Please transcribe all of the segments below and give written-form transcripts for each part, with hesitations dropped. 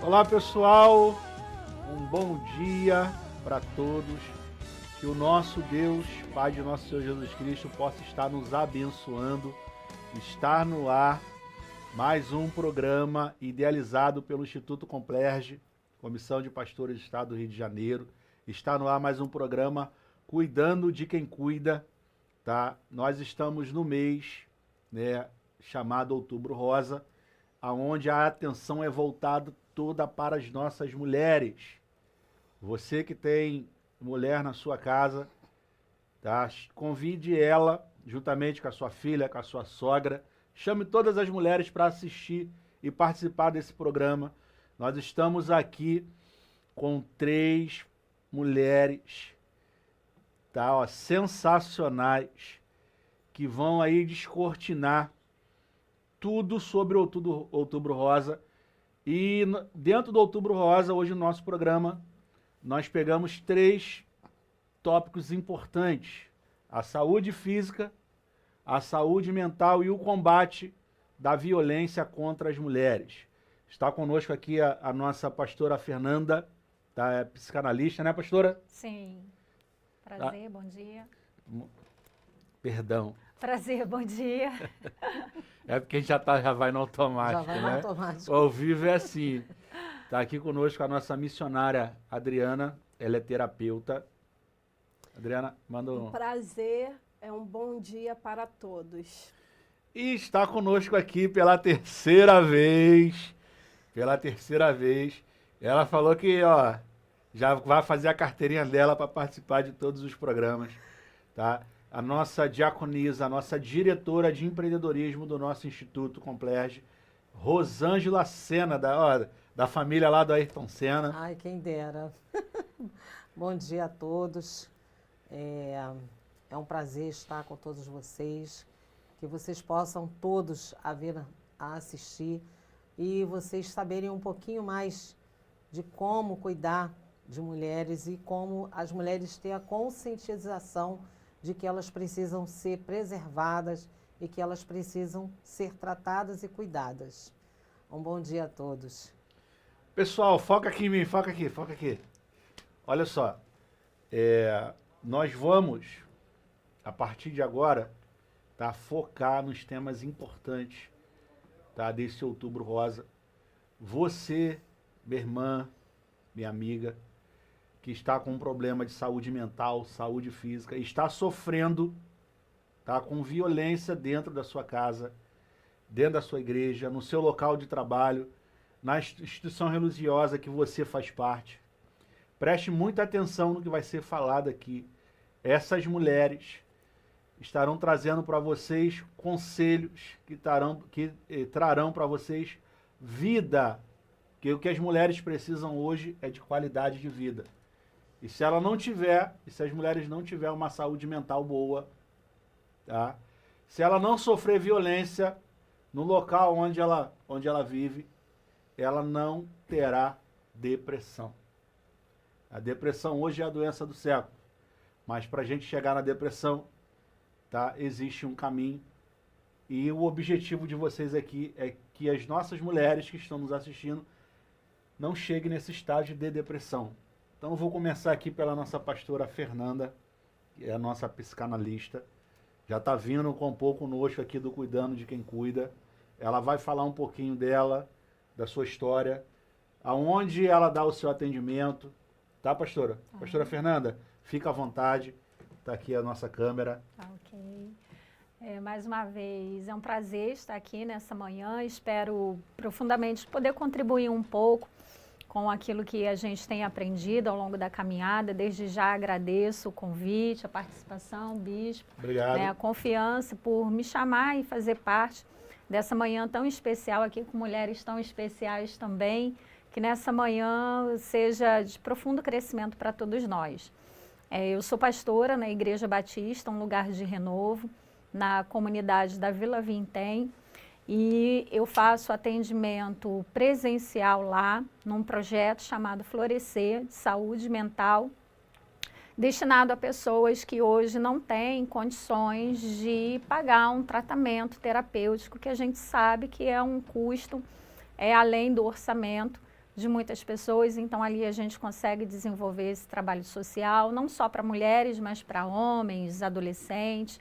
Olá pessoal, um bom dia para todos, que o nosso Deus, Pai de nosso Senhor Jesus Cristo, possa estar nos abençoando, estar no ar mais um programa idealizado pelo Instituto Complerge, Comissão de Pastores do Estado do Rio de Janeiro, está no ar mais um programa Cuidando de Quem Cuida, tá? Nós estamos no mês, né, chamado Outubro Rosa, aonde a atenção é voltada toda para as nossas mulheres. Você que tem mulher na sua casa, tá? Convide ela, juntamente com a sua filha, com a sua sogra, chame todas as mulheres para assistir e participar desse programa. Nós estamos aqui com 3 mulheres, tá, ó, sensacionais, que vão aí descortinar tudo sobre Outubro Rosa. E dentro do Outubro Rosa, hoje no nosso programa, nós pegamos 3 tópicos importantes: a saúde física, a saúde mental e o combate da violência contra as mulheres. Está conosco aqui a nossa pastora Fernanda, tá? É psicanalista, né, pastora? Sim. Prazer, bom dia. Perdão. Prazer, bom dia. É porque a gente já vai no automático, já vai né? no automático. O ao vivo é assim. Está aqui conosco a nossa missionária Adriana, ela é terapeuta. Adriana, manda Um prazer, é um bom dia para todos. E está conosco aqui pela terceira vez, ela falou que, ó, já vai fazer a carteirinha dela para participar de todos os programas, tá? A nossa diaconisa, a nossa diretora de empreendedorismo do nosso Instituto Complerge, Rosângela Sena, da família lá do Ayrton Senna. Ai, quem dera. Bom dia a todos. É um prazer estar com todos vocês, que vocês possam todos vir a assistir e vocês saberem um pouquinho mais de como cuidar de mulheres e como as mulheres têm a conscientização de que elas precisam ser preservadas e que elas precisam ser tratadas e cuidadas. Um bom dia a todos. Pessoal, foca aqui em mim, foca aqui. Olha só, nós vamos, a partir de agora, tá, focar nos temas importantes, tá, desse Outubro Rosa. Você, minha irmã, minha amiga, que está com um problema de saúde mental, saúde física, está sofrendo, tá, com violência dentro da sua casa, dentro da sua igreja, no seu local de trabalho, na instituição religiosa que você faz parte. Preste muita atenção no que vai ser falado aqui. Essas mulheres estarão trazendo para vocês conselhos que trarão para vocês vida, que o que as mulheres precisam hoje é de qualidade de vida. E se ela não tiver, e se as mulheres não tiverem uma saúde mental boa, tá? Se ela não sofrer violência no local onde ela vive, ela não terá depressão. A depressão hoje é a doença do século, mas para a gente chegar na depressão, tá, existe um caminho. E o objetivo de vocês aqui é que as nossas mulheres que estão nos assistindo não cheguem nesse estágio de depressão. Então eu vou começar aqui pela nossa pastora Fernanda, que é a nossa psicanalista. Já está vindo com um pouco conosco aqui do Cuidando de Quem Cuida. Ela vai falar um pouquinho dela, da sua história, aonde ela dá o seu atendimento. Tá, pastora? Pastora Fernanda, fica à vontade. Está aqui a nossa câmera. Tá, ok. Mais uma vez, é um prazer estar aqui nessa manhã. Espero profundamente poder contribuir um pouco com aquilo que a gente tem aprendido ao longo da caminhada. Desde já agradeço o convite, a participação, bispo. Obrigado. A confiança por me chamar e fazer parte dessa manhã tão especial aqui, com mulheres tão especiais também, que nessa manhã seja de profundo crescimento para todos nós. Eu sou pastora na Igreja Batista, um lugar de renovo, na comunidade da Vila Vintém, e eu faço atendimento presencial lá, num projeto chamado Florescer, de saúde mental, destinado a pessoas que hoje não têm condições de pagar um tratamento terapêutico, que a gente sabe que é um custo além do orçamento de muitas pessoas, então ali a gente consegue desenvolver esse trabalho social, não só para mulheres, mas para homens, adolescentes,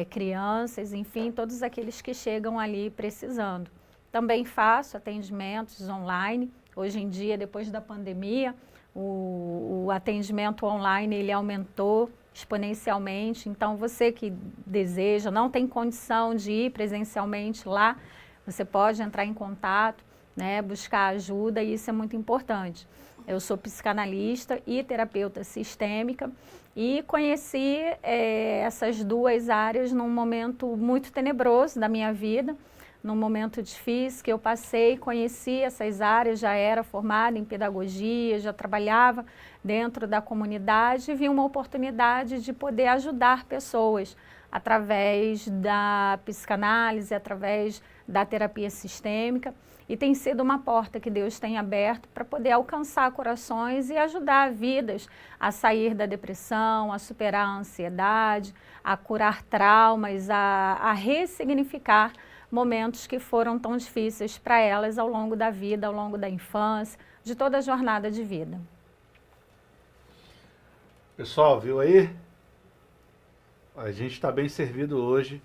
crianças, enfim, todos aqueles que chegam ali precisando. Também faço atendimentos online. Hoje em dia, depois da pandemia, o atendimento online ele aumentou exponencialmente. Então, você que deseja, não tem condição de ir presencialmente lá, você pode entrar em contato, né, buscar ajuda, e isso é muito importante. Eu sou psicanalista e terapeuta sistêmica e conheci essas duas áreas num momento muito tenebroso da minha vida, num momento difícil que eu passei, conheci essas áreas, já era formada em pedagogia, já trabalhava dentro da comunidade e vi uma oportunidade de poder ajudar pessoas através da psicanálise, através da terapia sistêmica, e tem sido uma porta que Deus tem aberto para poder alcançar corações e ajudar vidas a sair da depressão, a superar a ansiedade, a curar traumas, a ressignificar momentos que foram tão difíceis para elas ao longo da vida, ao longo da infância, de toda a jornada de vida. Pessoal, viu aí? A gente está bem servido hoje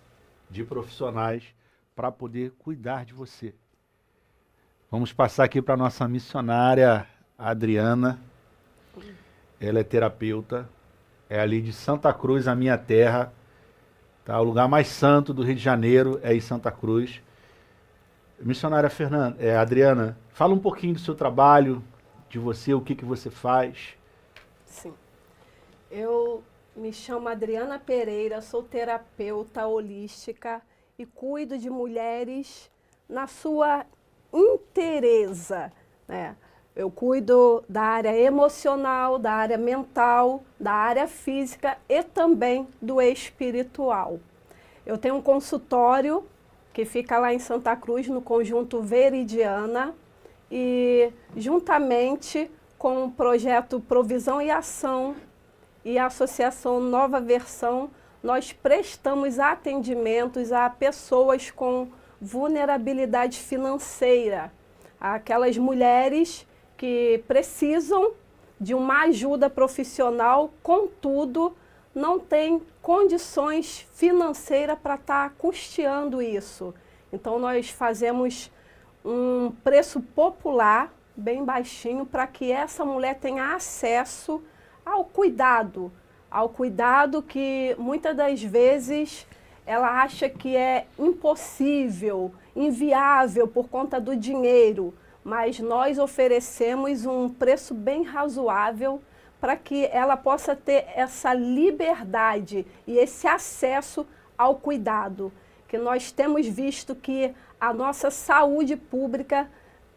de profissionais para poder cuidar de você. Vamos passar aqui para a nossa missionária Adriana. Ela é terapeuta, é ali de Santa Cruz, a minha terra. Tá, o lugar mais santo do Rio de Janeiro é em Santa Cruz. Missionária Adriana, fala um pouquinho do seu trabalho, de você, o que você faz. Sim. Eu me chamo Adriana Pereira, sou terapeuta holística e cuido de mulheres na sua inteireza, né? Eu cuido da área emocional, da área mental, da área física e também do espiritual. Eu tenho um consultório que fica lá em Santa Cruz, no Conjunto Veridiana, e juntamente com o projeto Provisão e Ação e a Associação Nova Versão, nós prestamos atendimentos a pessoas com vulnerabilidade financeira, aquelas mulheres que precisam de uma ajuda profissional, contudo, não têm condições financeiras para estar custeando isso. Então, nós fazemos um preço popular, bem baixinho, para que essa mulher tenha acesso ao cuidado que muitas das vezes ela acha que é impossível, inviável por conta do dinheiro, mas nós oferecemos um preço bem razoável para que ela possa ter essa liberdade e esse acesso ao cuidado, que nós temos visto que a nossa saúde pública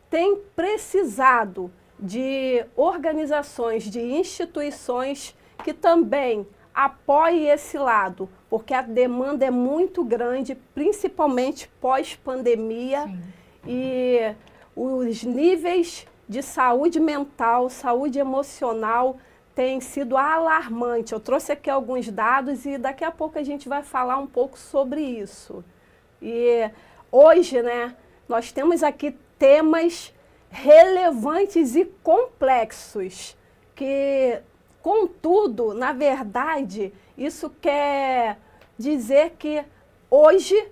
tem precisado de organizações, de instituições que também apoiem esse lado, porque a demanda é muito grande, principalmente pós-pandemia, e os níveis de saúde mental, saúde emocional têm sido alarmantes. Eu trouxe aqui alguns dados e daqui a pouco a gente vai falar um pouco sobre isso. E hoje, né, nós temos aqui temas relevantes e complexos, que, contudo, na verdade, isso quer dizer que hoje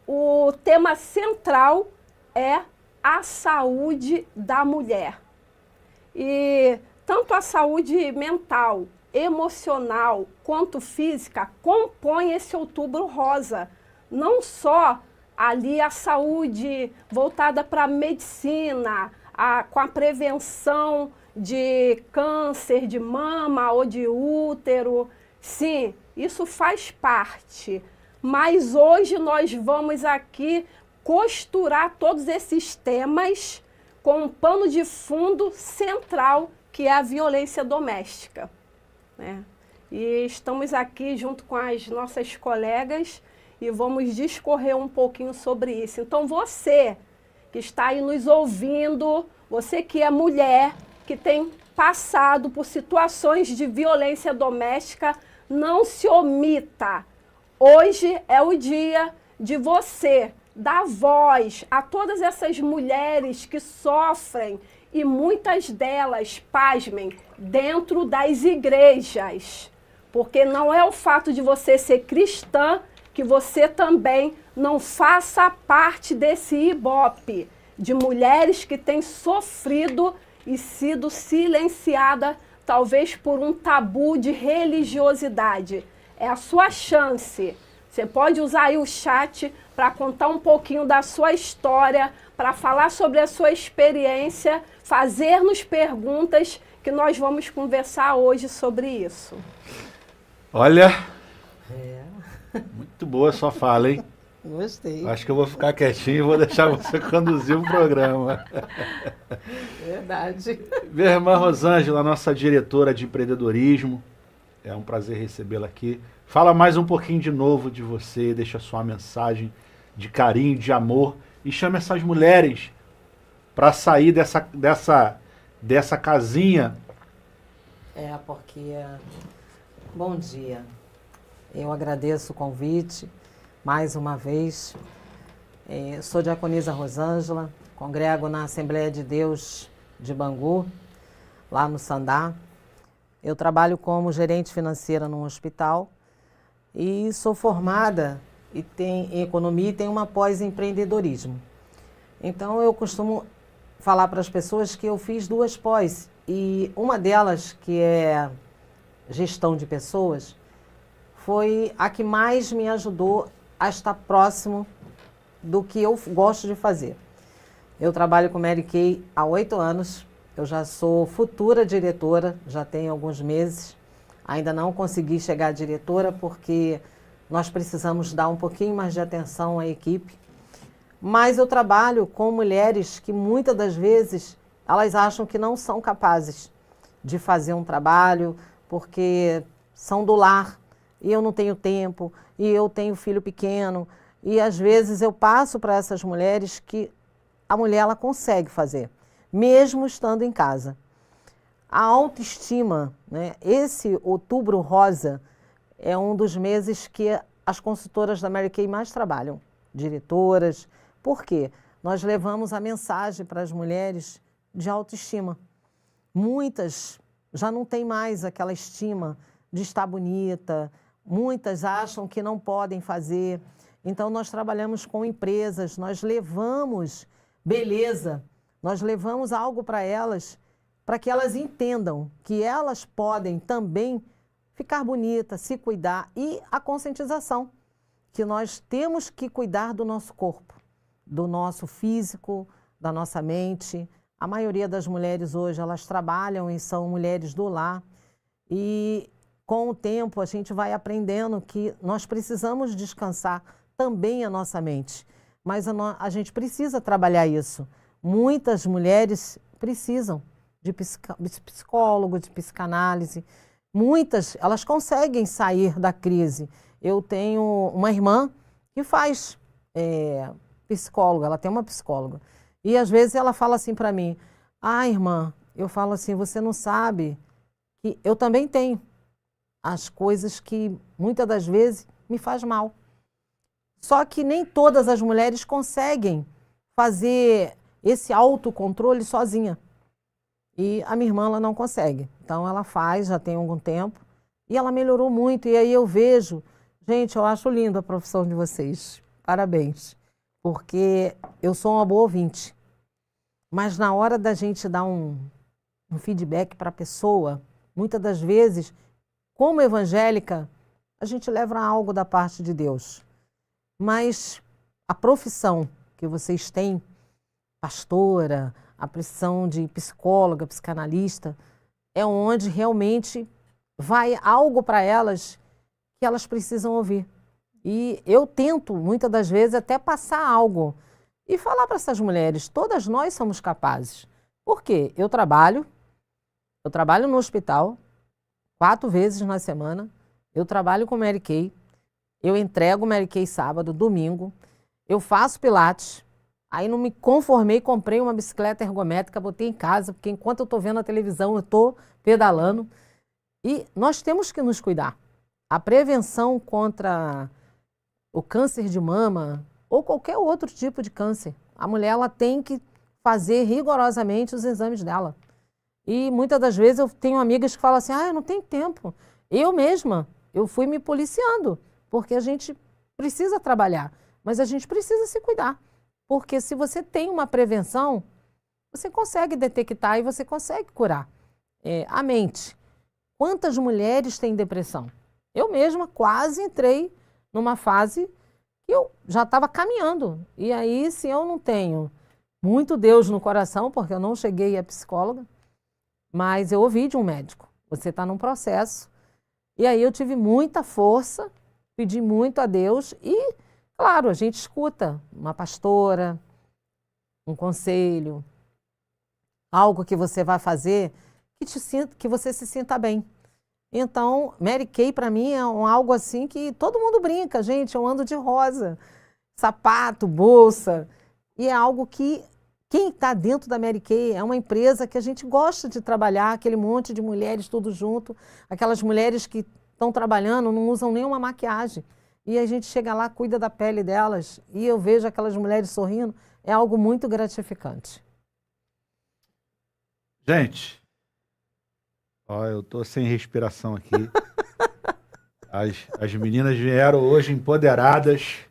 o tema central é a saúde da mulher. E tanto a saúde mental, emocional, quanto física compõem esse Outubro Rosa. Não só ali a saúde voltada para a medicina, com a prevenção de câncer de mama ou de útero. Sim, isso faz parte. Mas hoje nós vamos aqui costurar todos esses temas com um pano de fundo central, que é a violência doméstica, né? E estamos aqui junto com as nossas colegas e vamos discorrer um pouquinho sobre isso. Então você que está aí nos ouvindo, você que é mulher, que tem passado por situações de violência doméstica, não se omita. Hoje é o dia de você dar voz a todas essas mulheres que sofrem e muitas delas, pasmem, dentro das igrejas. Porque não é o fato de você ser cristã que você também não faça parte desse ibope de mulheres que têm sofrido e sido silenciada, talvez por um tabu de religiosidade. É a sua chance. Você pode usar aí o chat para contar um pouquinho da sua história, para falar sobre a sua experiência, fazer-nos perguntas que nós vamos conversar hoje sobre isso. Olha, muito boa a sua fala, hein? Gostei. Acho que eu vou ficar quietinho e vou deixar você conduzir o programa. Verdade. Minha irmã Rosângela, nossa diretora de empreendedorismo, é um prazer recebê-la aqui. Fala mais um pouquinho de novo de você, deixa sua mensagem de carinho, de amor e chama essas mulheres para sair dessa casinha. Porque... Bom dia. Eu agradeço o convite mais uma vez. Sou diaconisa Rosângela, congrego na Assembleia de Deus de Bangu, lá no Sandá. Eu trabalho como gerente financeira num hospital e sou formada em economia e tenho uma pós-empreendedorismo. Então eu costumo falar para as pessoas que eu fiz 2 pós e uma delas, que é gestão de pessoas, foi a que mais me ajudou a estar próximo do que eu gosto de fazer. Eu trabalho com Mary Kay há 8 anos, eu já sou futura diretora, já tenho alguns meses, ainda não consegui chegar à diretora porque nós precisamos dar um pouquinho mais de atenção à equipe, mas eu trabalho com mulheres que muitas das vezes elas acham que não são capazes de fazer um trabalho porque são do lar e eu não tenho tempo e eu tenho filho pequeno e às vezes eu passo para essas mulheres que a mulher ela consegue fazer, mesmo estando em casa. A autoestima, né? Esse Outubro Rosa é um dos meses que as consultoras da Mary Kay mais trabalham, diretoras. Por quê? Nós levamos a mensagem para as mulheres de autoestima. Muitas já não têm mais aquela estima de estar bonita, muitas acham que não podem fazer. Então nós trabalhamos com empresas, nós levamos beleza, nós levamos algo para elas, para que elas entendam que elas podem também ficar bonitas, se cuidar e a conscientização, que nós temos que cuidar do nosso corpo, do nosso físico, da nossa mente. A maioria das mulheres hoje, elas trabalham e são mulheres do lar. E com o tempo a gente vai aprendendo que nós precisamos descansar também a nossa mente. Mas a gente precisa trabalhar isso. Muitas mulheres precisam de psicólogo, de psicanálise. Muitas, elas conseguem sair da crise. Eu tenho uma irmã que faz psicóloga, ela tem uma psicóloga. E às vezes ela fala assim para mim, irmã, eu falo assim, você não sabe que eu também tenho as coisas que muitas das vezes me faz mal. Só que nem todas as mulheres conseguem fazer esse autocontrole sozinha. E a minha irmã ela não consegue. Então ela faz, já tem algum tempo, e ela melhorou muito. E aí eu vejo, gente, eu acho lindo a profissão de vocês. Parabéns. Porque eu sou uma boa ouvinte. Mas na hora da gente dar um feedback para a pessoa, muitas das vezes, como evangélica, a gente leva algo da parte de Deus. Mas a profissão que vocês têm, pastora, a profissão de psicóloga, psicanalista, é onde realmente vai algo para elas que elas precisam ouvir. E eu tento, muitas das vezes, até passar algo e falar para essas mulheres, todas nós somos capazes. Por quê? Eu trabalho no hospital 4 vezes na semana, eu trabalho com Mary Kay, eu entrego Mary Kay sábado, domingo, eu faço pilates, aí não me conformei, comprei uma bicicleta ergométrica, botei em casa, porque enquanto eu estou vendo a televisão, eu estou pedalando. E nós temos que nos cuidar. A prevenção contra o câncer de mama ou qualquer outro tipo de câncer, a mulher ela tem que fazer rigorosamente os exames dela. E muitas das vezes eu tenho amigas que falam assim, eu não tenho tempo. Eu mesma, eu fui me policiando, porque a gente precisa trabalhar, mas a gente precisa se cuidar. Porque se você tem uma prevenção, você consegue detectar e você consegue curar. A mente. Quantas mulheres têm depressão? Eu mesma quase entrei numa fase que eu já estava caminhando. E aí, se eu não tenho muito Deus no coração, porque eu não cheguei a psicóloga, mas eu ouvi de um médico, você está num processo. E aí eu tive muita força, pedi muito a Deus e, claro, a gente escuta uma pastora, um conselho, algo que você vai fazer que você se sinta bem. Então, Mary Kay para mim é algo assim que todo mundo brinca, gente, eu ando de rosa, sapato, bolsa, e é algo que quem está dentro da Mary Kay é uma empresa que a gente gosta de trabalhar, aquele monte de mulheres tudo junto, aquelas mulheres que estão trabalhando, não usam nenhuma maquiagem, e a gente chega lá, cuida da pele delas, e eu vejo aquelas mulheres sorrindo, é algo muito gratificante. Gente, ó, eu tô sem respiração aqui. As meninas vieram hoje empoderadas.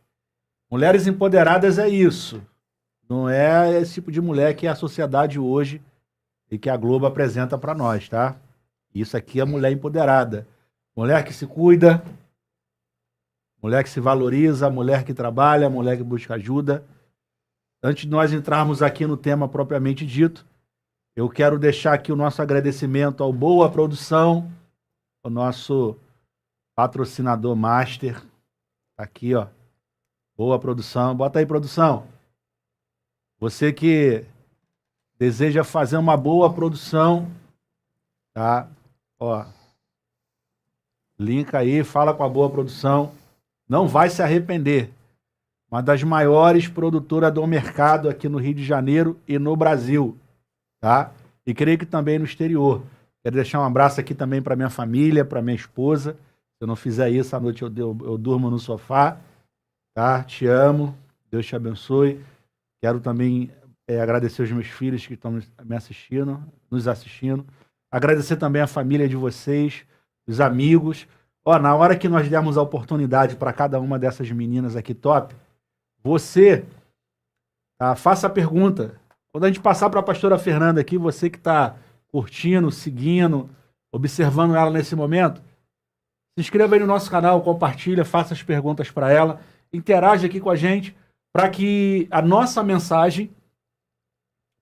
Mulheres empoderadas é isso. Não é esse tipo de mulher que é a sociedade hoje e que a Globo apresenta para nós, tá? Isso aqui é mulher empoderada. Mulher que se cuida, mulher que se valoriza, mulher que trabalha, mulher que busca ajuda. Antes de nós entrarmos aqui no tema propriamente dito, eu quero deixar aqui o nosso agradecimento ao Boa Produção, o nosso patrocinador master. Aqui, ó. Boa Produção. Bota aí, produção. Você que deseja fazer uma boa produção, tá? Ó. Linka aí, fala com a Boa Produção. Não vai se arrepender. Uma das maiores produtoras do mercado aqui no Rio de Janeiro e no Brasil. Tá? E creio que também no exterior. Quero deixar um abraço aqui também para minha família, para minha esposa. Se eu não fizer isso, à noite eu durmo no sofá. Tá? Te amo. Deus te abençoe. Quero também agradecer os meus filhos que estão me assistindo, nos assistindo. Agradecer também a família de vocês, os amigos. Ó, na hora que nós dermos a oportunidade para cada uma dessas meninas aqui top, você faça a pergunta. Quando a gente passar para a pastora Fernanda aqui, você que está curtindo, seguindo, observando ela nesse momento, se inscreva aí no nosso canal, compartilha, faça as perguntas para ela, interage aqui com a gente, para que a nossa mensagem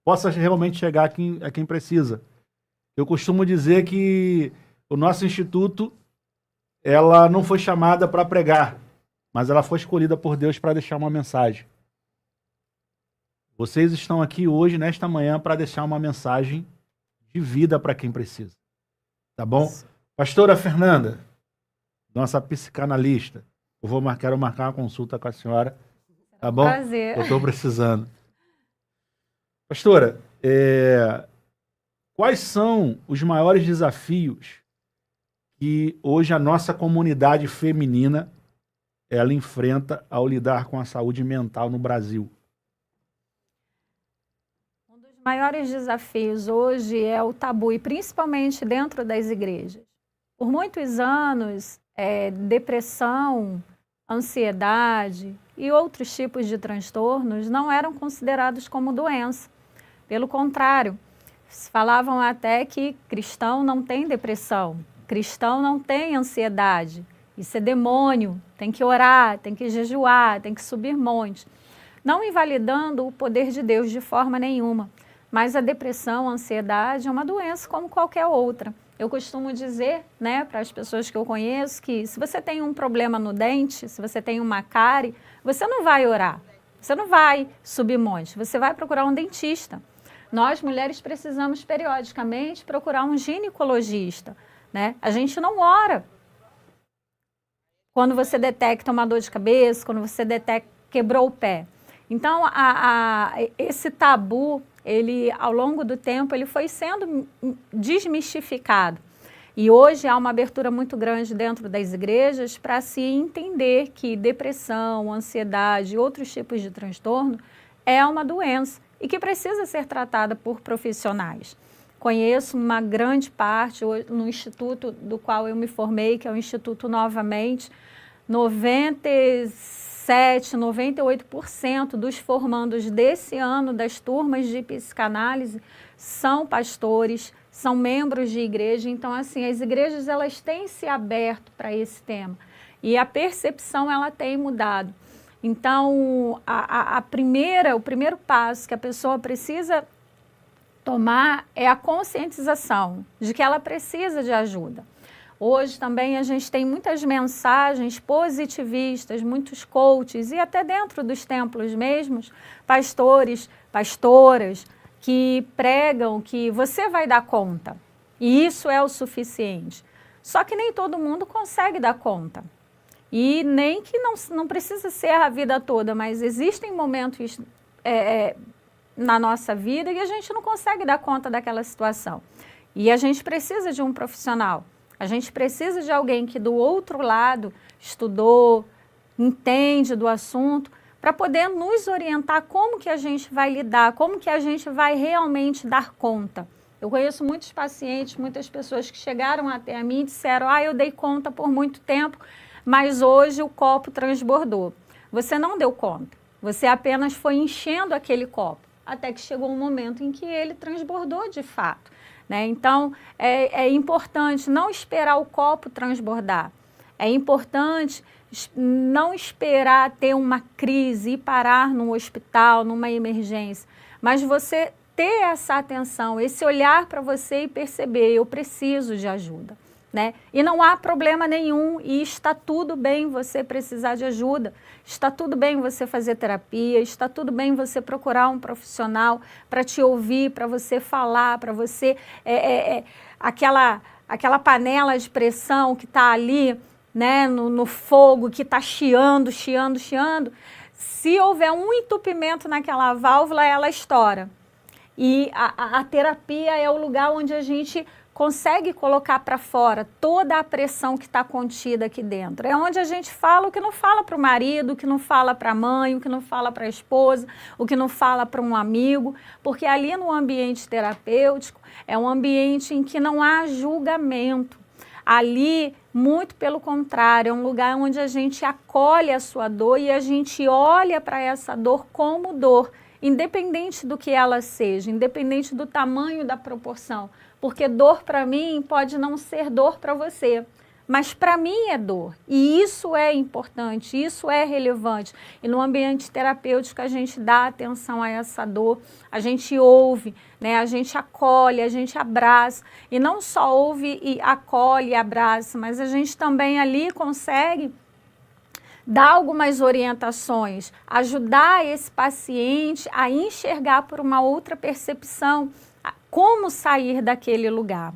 possa realmente chegar a quem precisa. Eu costumo dizer que o nosso instituto, ela não foi chamada para pregar, mas ela foi escolhida por Deus para deixar uma mensagem. Vocês estão aqui hoje, nesta manhã, para deixar uma mensagem de vida para quem precisa. Tá bom? Pastora Fernanda, nossa psicanalista, quero marcar uma consulta com a senhora. Tá bom? Prazer. Eu estou precisando. Pastora, quais são os maiores desafios que hoje a nossa comunidade feminina ela enfrenta ao lidar com a saúde mental no Brasil? Um dos maiores desafios hoje é o tabu, e principalmente dentro das igrejas. Por muitos anos, depressão, ansiedade e outros tipos de transtornos não eram considerados como doença. Pelo contrário, falavam até que cristão não tem depressão, cristão não tem ansiedade, isso é demônio, tem que orar, tem que jejuar, tem que subir monte. Não invalidando o poder de Deus de forma nenhuma, mas a depressão, a ansiedade é uma doença como qualquer outra. Eu costumo dizer, né, para as pessoas que eu conheço, que se você tem um problema no dente, se você tem uma cárie, você não vai orar, você não vai subir monte, você vai procurar um dentista. Nós, mulheres, precisamos periodicamente procurar um ginecologista, né? A gente não ora. Quando você detecta uma dor de cabeça, quando você detecta quebrou o pé. Então, esse tabu, ele, ao longo do tempo, ele foi sendo desmistificado. E hoje há uma abertura muito grande dentro das igrejas para se entender que depressão, ansiedade e outros tipos de transtorno é uma doença e que precisa ser tratada por profissionais. Conheço uma grande parte no instituto do qual eu me formei, que é o Instituto Novamente, 97, 98% dos formandos desse ano das turmas de psicanálise são pastores, são membros de igreja. Então, assim, as igrejas elas têm se aberto para esse tema e a percepção ela tem mudado. Então, o primeiro passo que a pessoa precisa tomar é a conscientização de que ela precisa de ajuda. Hoje também a gente tem muitas mensagens positivistas, muitos coaches e até dentro dos templos mesmos, pastores, pastoras, que pregam que você vai dar conta e isso é o suficiente. Só que nem todo mundo consegue dar conta. E nem que não precisa ser a vida toda, mas existem momentos na nossa vida e a gente não consegue dar conta daquela situação. E a gente precisa de um profissional. A gente precisa de alguém que do outro lado estudou, entende do assunto, para poder nos orientar como que a gente vai lidar, como que a gente vai realmente dar conta. Eu conheço muitos pacientes, muitas pessoas que chegaram até a mim e disseram, eu dei conta por muito tempo, mas hoje o copo transbordou. Você não deu conta, você apenas foi enchendo aquele copo, até que chegou um momento em que ele transbordou de fato. Né? Então, é importante não esperar o copo transbordar. É importante não esperar ter uma crise e parar num hospital, numa emergência, mas você ter essa atenção, esse olhar para você e perceber, eu preciso de ajuda. Né? E não há problema nenhum e está tudo bem você precisar de ajuda, está tudo bem você fazer terapia, está tudo bem você procurar um profissional para te ouvir, para você falar, para você, aquela panela de pressão que está ali, né, no fogo, que está chiando, se houver um entupimento naquela válvula, ela estoura. E a terapia é o lugar onde a gente consegue colocar para fora toda a pressão que está contida aqui dentro. É onde a gente fala o que não fala para o marido, o que não fala para a mãe, o que não fala para a esposa, o que não fala para um amigo, porque ali no ambiente terapêutico é um ambiente em que não há julgamento. Ali, muito pelo contrário, é um lugar onde a gente acolhe a sua dor e a gente olha para essa dor como dor, independente do que ela seja, independente do tamanho da proporção. Porque dor para mim pode não ser dor para você, mas para mim é dor. E isso é importante, isso é relevante. E no ambiente terapêutico a gente dá atenção a essa dor, a gente ouve, né? A gente acolhe, a gente abraça. E não só ouve e acolhe e abraça, mas a gente também ali consegue dar algumas orientações, ajudar esse paciente a enxergar por uma outra percepção, como sair daquele lugar.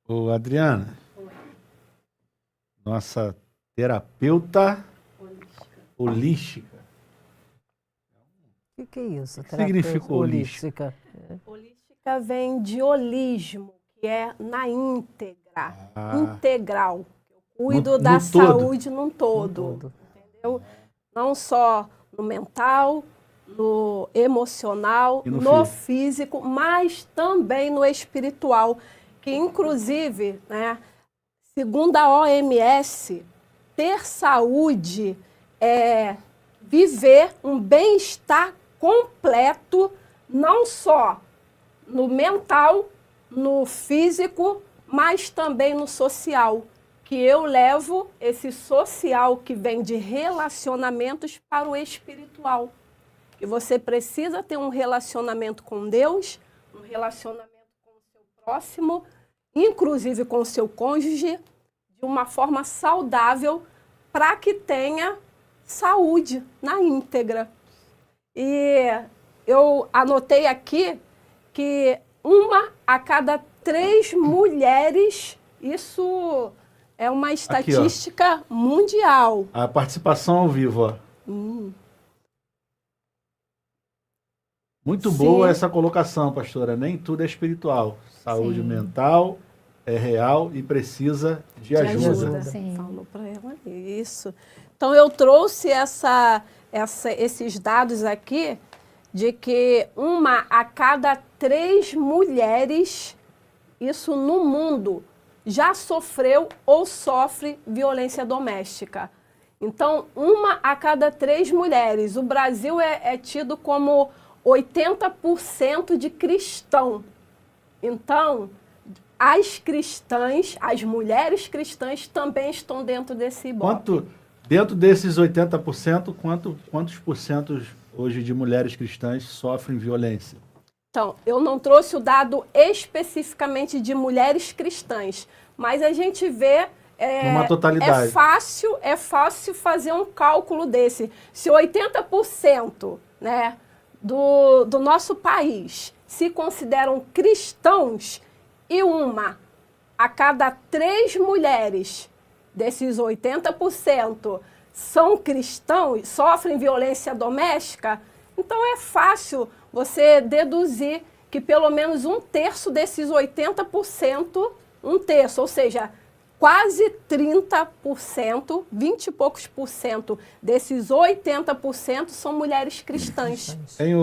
Ô, Adriana, nossa terapeuta holística. O que é isso? O que significa holística? Holística vem de holismo, que é na íntegra, integral. Eu cuido da saúde num todo, entendeu? Não só no mental, no emocional, no físico, mas também no espiritual, que inclusive, né, segundo a OMS, ter saúde é viver um bem-estar completo, não só no mental, no físico, mas também no social, que eu levo esse social que vem de relacionamentos para o espiritual. E você precisa ter um relacionamento com Deus, um relacionamento com o seu próximo, inclusive com o seu cônjuge, de uma forma saudável, para que tenha saúde na íntegra. E eu anotei aqui que 1 a cada 3 mulheres, isso é uma estatística aqui, mundial. A participação ao vivo, ó. Muito boa essa colocação, pastora. Nem tudo é espiritual. Saúde mental é real e precisa de ajuda. Falou para ela isso. Então, eu trouxe esses dados aqui de que 1 a cada 3 mulheres, isso no mundo, já sofreu ou sofre violência doméstica. Então, 1 a cada 3 mulheres. O Brasil é tido como 80% de cristão. Então, as cristãs, as mulheres cristãs também estão dentro desse ibope. Dentro desses 80%, quantos por cento hoje de mulheres cristãs sofrem violência? Então, eu não trouxe o dado especificamente de mulheres cristãs, mas a gente vê... Numa totalidade. É fácil fazer um cálculo desse. Se 80%, né, do nosso país se consideram cristãos e 1 a cada 3 mulheres desses 80% são cristãos, sofrem violência doméstica, então é fácil você deduzir que pelo menos 1/3 desses 80%, 1/3, ou seja, quase 30%, 20 e poucos por cento desses 80% são mulheres cristãs. Tem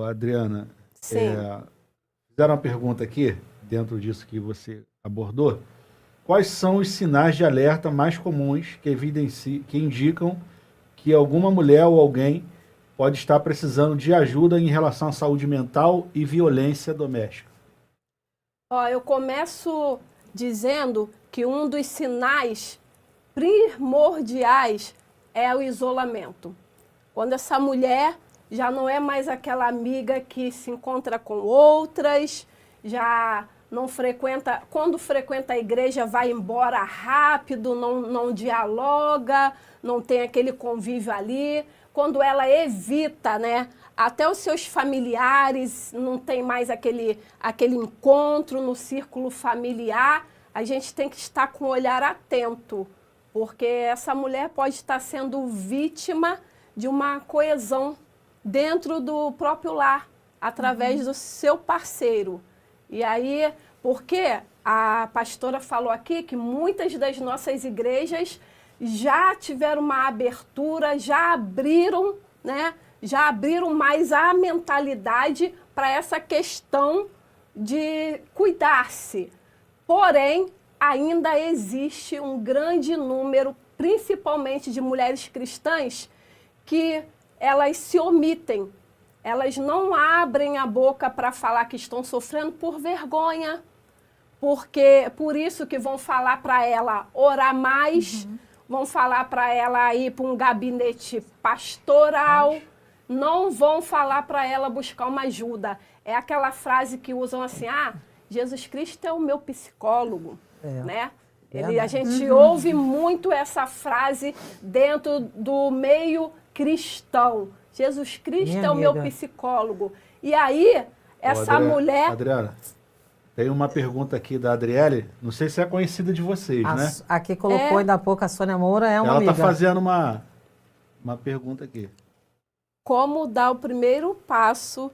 Adriana, Sim. fizeram uma pergunta aqui, dentro disso que você abordou. Quais são os sinais de alerta mais comuns que indicam que alguma mulher ou alguém pode estar precisando de ajuda em relação à saúde mental e violência doméstica? Eu começo dizendo que um dos sinais primordiais é o isolamento. Quando essa mulher já não é mais aquela amiga que se encontra com outras, já não frequenta, quando frequenta a igreja vai embora rápido, não dialoga, não tem aquele convívio ali. Quando ela evita, né, até os seus familiares, não tem mais aquele encontro no círculo familiar, a gente tem que estar com o olhar atento, porque essa mulher pode estar sendo vítima de uma coesão dentro do próprio lar, através do seu parceiro. E aí, porque a pastora falou aqui que muitas das nossas igrejas já tiveram uma abertura, já abriram, né? Já abriram mais a mentalidade para essa questão de cuidar-se. Porém, ainda existe um grande número, principalmente de mulheres cristãs, que elas se omitem. Elas não abrem a boca para falar que estão sofrendo por vergonha, porque por isso que vão falar para ela orar mais, vão falar para ela ir para um gabinete pastoral, não vão falar para ela buscar uma ajuda. É aquela frase que usam assim, Jesus Cristo é o meu psicólogo, né? A gente ouve muito essa frase dentro do meio cristão. Jesus Cristo é o meu psicólogo. E aí, essa mulher... Adriana, tem uma pergunta aqui da Adriele, não sei se é conhecida de vocês, né? Aqui colocou ainda há pouco a Sônia Moura, é uma amiga. Ela está fazendo uma pergunta aqui. Como dar o primeiro passo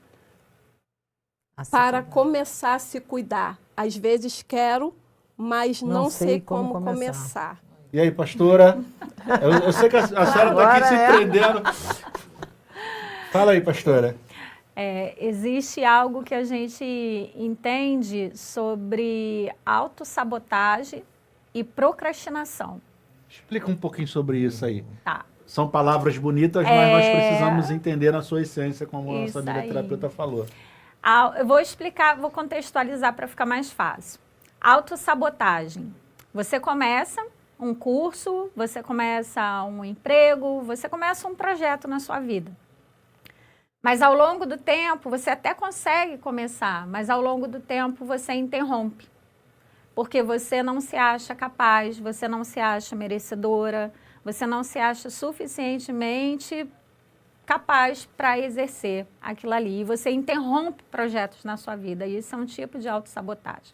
para começar a se cuidar? Às vezes quero, mas não sei como começar. E aí, pastora? Eu sei que a senhora está aqui se prendendo. Fala aí, pastora. Existe algo que a gente entende sobre autossabotagem e procrastinação. Explica um pouquinho sobre isso aí. Tá. São palavras bonitas, mas nós precisamos entender na sua essência, como a nossa amiga terapeuta falou. Eu vou explicar, vou contextualizar para ficar mais fácil. Autossabotagem. Você começa um curso, você começa um emprego, você começa um projeto na sua vida. Mas ao longo do tempo, você até consegue começar, mas ao longo do tempo você interrompe. Porque você não se acha capaz, você não se acha merecedora, você não se acha suficientemente capaz para exercer aquilo ali. E você interrompe projetos na sua vida. E isso é um tipo de autossabotagem.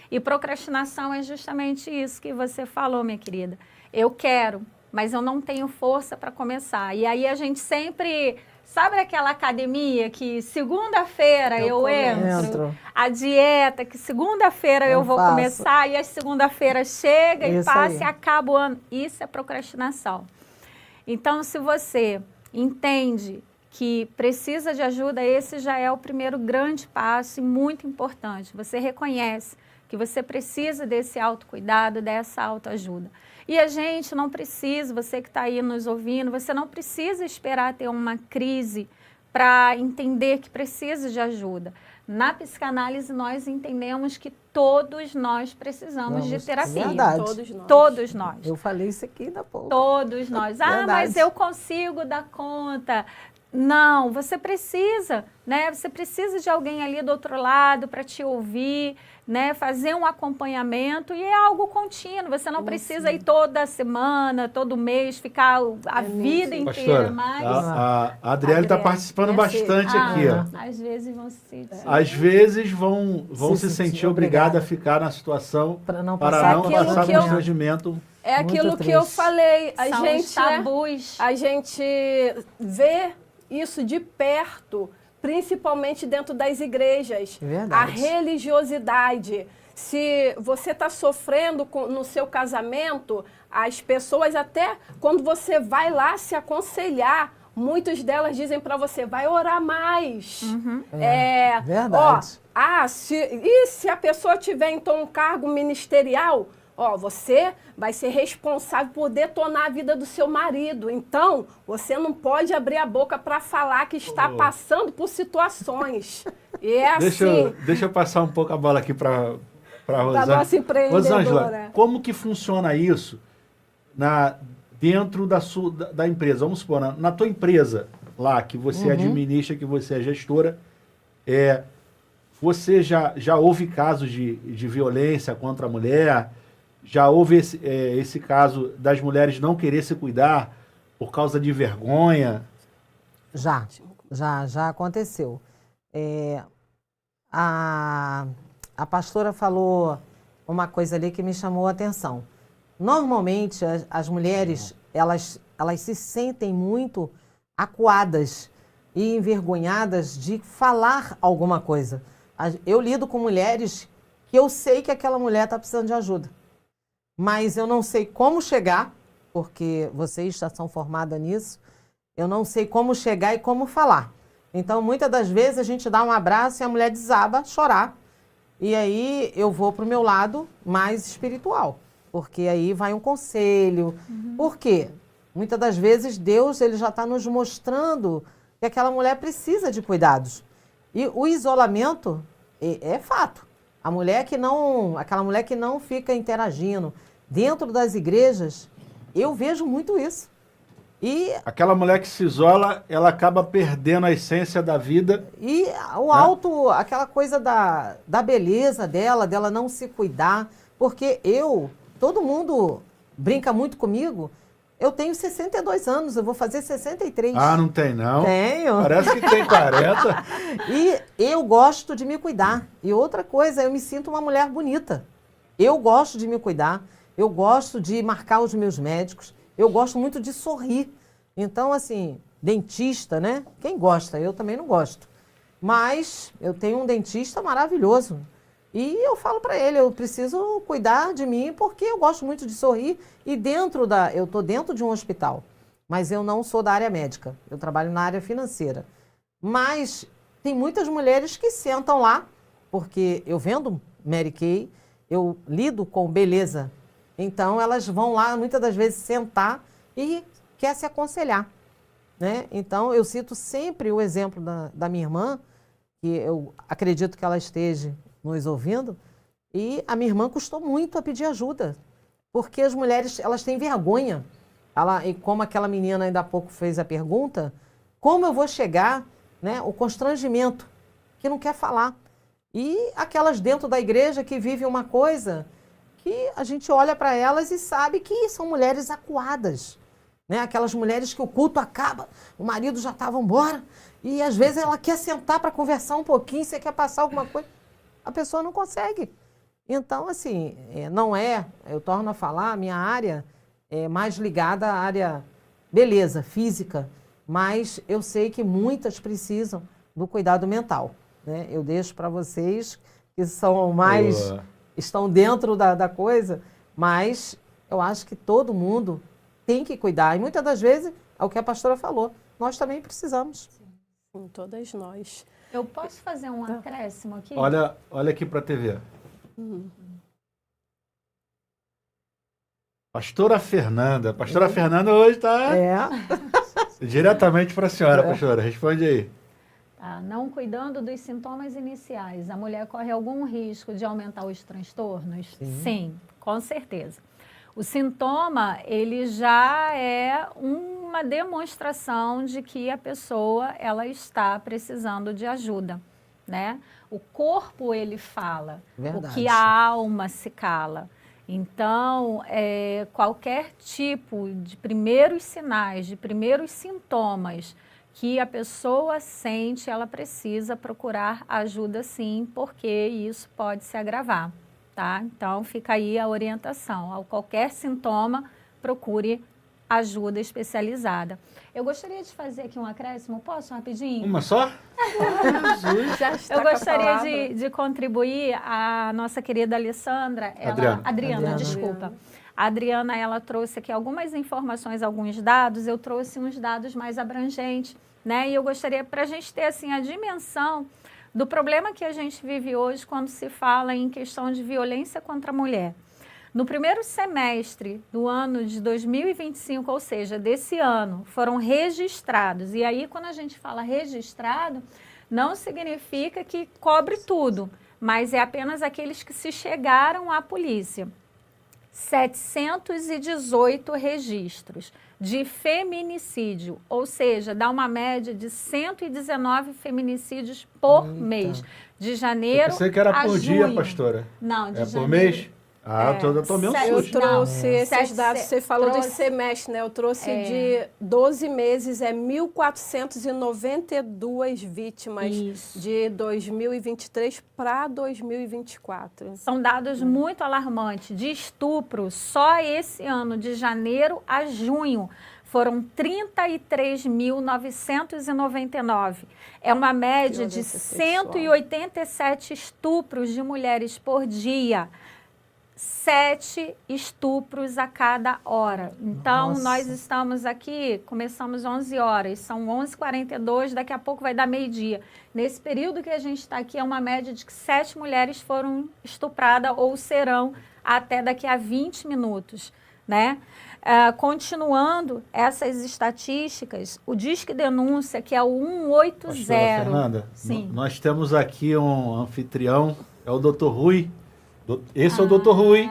E procrastinação é justamente isso que você falou, minha querida. Eu quero, mas eu não tenho força para começar. E aí a gente sempre Sabe aquela academia que segunda-feira eu entro? A dieta que segunda-feira eu vou começar e a segunda-feira chega e passa e acaba o ano. Isso é procrastinação. Então, se você entende que precisa de ajuda, esse já é o primeiro grande passo e muito importante. Você reconhece que você precisa desse autocuidado, dessa autoajuda. E a gente não precisa, você que está aí nos ouvindo, você não precisa esperar ter uma crise para entender que precisa de ajuda. Na psicanálise, nós entendemos que todos nós precisamos de terapia. Verdade. Todos nós. Eu falei isso aqui ainda há pouco. Todos nós. Ah, mas eu consigo dar conta. Não, você precisa, né? Você precisa de alguém ali do outro lado para te ouvir, né? Fazer um acompanhamento e é algo contínuo. Você não precisa ir toda semana, todo mês, ficar a vida inteira. Mas a Adriele está participando bastante aqui. Às vezes vão se sentir. Às vezes vão se sentir obrigadas a ficar na situação para não passar constrangimento. É aquilo que eu falei. São os tabus. A gente vê isso de perto, principalmente dentro das igrejas. A religiosidade. Se você está sofrendo no seu casamento, as pessoas até, quando você vai lá se aconselhar, muitas delas dizem para você, vai orar mais. Verdade. Se a pessoa tiver, então, um cargo ministerial, você vai ser responsável por detonar a vida do seu marido. Então, você não pode abrir a boca para falar que está passando por situações. E é assim. Deixa eu passar um pouco a bola aqui para Rosângela. Da nossa empreendedora. Rosângela, como que funciona isso dentro da empresa? Vamos supor, na tua empresa lá, que você administra, que você é gestora, você já houve casos de violência contra a mulher? Já houve esse caso das mulheres não querer se cuidar por causa de vergonha? Já aconteceu. A pastora falou uma coisa ali que me chamou a atenção. Normalmente, as mulheres, elas se sentem muito acuadas e envergonhadas de falar alguma coisa. Eu lido com mulheres que eu sei que aquela mulher está precisando de ajuda. Mas eu não sei como chegar, porque vocês já são formadas nisso, eu não sei como chegar e como falar. Então, muitas das vezes, a gente dá um abraço e a mulher desaba a chorar. E aí, eu vou para o meu lado mais espiritual, porque aí vai um conselho. Por quê? Muitas das vezes, Deus ele já está nos mostrando que aquela mulher precisa de cuidados. E o isolamento é fato. Aquela mulher que não fica interagindo dentro das igrejas, eu vejo muito isso. E aquela mulher que se isola, ela acaba perdendo a essência da vida. E aquela coisa da beleza dela não se cuidar, porque todo mundo brinca muito comigo, eu tenho 62 anos, eu vou fazer 63. Ah, não tem não? Tenho. Parece que tem 40. E eu gosto de me cuidar. E outra coisa, eu me sinto uma mulher bonita. Eu gosto de me cuidar, eu gosto de marcar os meus médicos, eu gosto muito de sorrir. Então, assim, dentista, né? Quem gosta? Eu também não gosto. Mas eu tenho um dentista maravilhoso. E eu falo para ele, eu preciso cuidar de mim porque eu gosto muito de sorrir. E eu estou dentro de um hospital, mas eu não sou da área médica. Eu trabalho na área financeira. Mas tem muitas mulheres que sentam lá, porque eu vendo Mary Kay, eu lido com beleza. Então, elas vão lá, muitas das vezes, sentar e quer se aconselhar, né? Então, eu cito sempre o exemplo da minha irmã, que eu acredito que ela esteja nos ouvindo, e a minha irmã custou muito a pedir ajuda, porque as mulheres, elas têm vergonha. E como aquela menina ainda há pouco fez a pergunta, como eu vou chegar, né? O constrangimento, que não quer falar. E aquelas dentro da igreja que vivem uma coisa que a gente olha para elas e sabe que são mulheres acuadas, né? Aquelas mulheres que o culto acaba, o marido já estava embora, e às vezes ela quer sentar para conversar um pouquinho, você quer passar alguma coisa, a pessoa não consegue. Então, assim, eu torno a falar, a minha área é mais ligada à área beleza, física, mas eu sei que muitas precisam do cuidado mental, né? Eu deixo para vocês que são mais, estão dentro da coisa, mas eu acho que todo mundo tem que cuidar. E muitas das vezes, é o que a pastora falou, nós também precisamos. Sim, todas nós. Eu posso fazer um acréscimo aqui? Olha aqui para a TV. Pastora Fernanda. Pastora Fernanda hoje está diretamente para a senhora, pastora. Responde aí. Tá, não cuidando dos sintomas iniciais, a mulher corre algum risco de aumentar os transtornos? Sim, com certeza. O sintoma, ele já é uma demonstração de que a pessoa, ela está precisando de ajuda, né? O corpo, ele fala, o que a alma se cala. Então, qualquer tipo de primeiros sinais, de primeiros sintomas que a pessoa sente, ela precisa procurar ajuda sim, porque isso pode se agravar, tá? Então, fica aí a orientação. Ao qualquer sintoma, procure ajuda especializada. Eu gostaria de fazer aqui um acréscimo, posso rapidinho? Uma só? Já está Eu com a gostaria palavra. de contribuir, a nossa querida Alessandra, Adriana, desculpa. A Adriana, ela trouxe aqui algumas informações, alguns dados, eu trouxe uns dados mais abrangentes, né? E eu gostaria, para a gente ter assim, a dimensão do problema que a gente vive hoje quando se fala em questão de violência contra a mulher. No primeiro semestre do ano de 2025, ou seja, desse ano, foram registrados, e aí quando a gente fala registrado, não significa que cobre tudo, mas é apenas aqueles que se chegaram à polícia. 718 registros de feminicídio, ou seja, dá uma média de 119 feminicídios por mês, de janeiro a junho. Eu pensei que era por dia, pastora. Não, de é janeiro. por mês? Eu tomei um Eu susto. trouxe esses Sete- dados, você falou trouxe- de semestre, né? Eu trouxe de 12 meses, 1.492 vítimas Isso. de 2023 para 2024. São dados muito alarmantes. De estupro, só esse ano, de janeiro a junho, foram 33.999. É uma média de Violência sexual. 187 estupros de mulheres por dia. 7 estupros a cada hora. Então, Nossa. nós estamos aqui, começamos 11 horas, são 11h42, daqui a pouco vai dar meio-dia. Nesse período que a gente está aqui, é uma média de que 7 mulheres foram estupradas ou serão até daqui a 20 minutos, né? Continuando essas estatísticas, o Disque Denúncia, que é o 180. Pastora Fernanda, Sim. nós temos aqui um anfitrião, é o Dr. Rui. Esse é o Dr. Rui,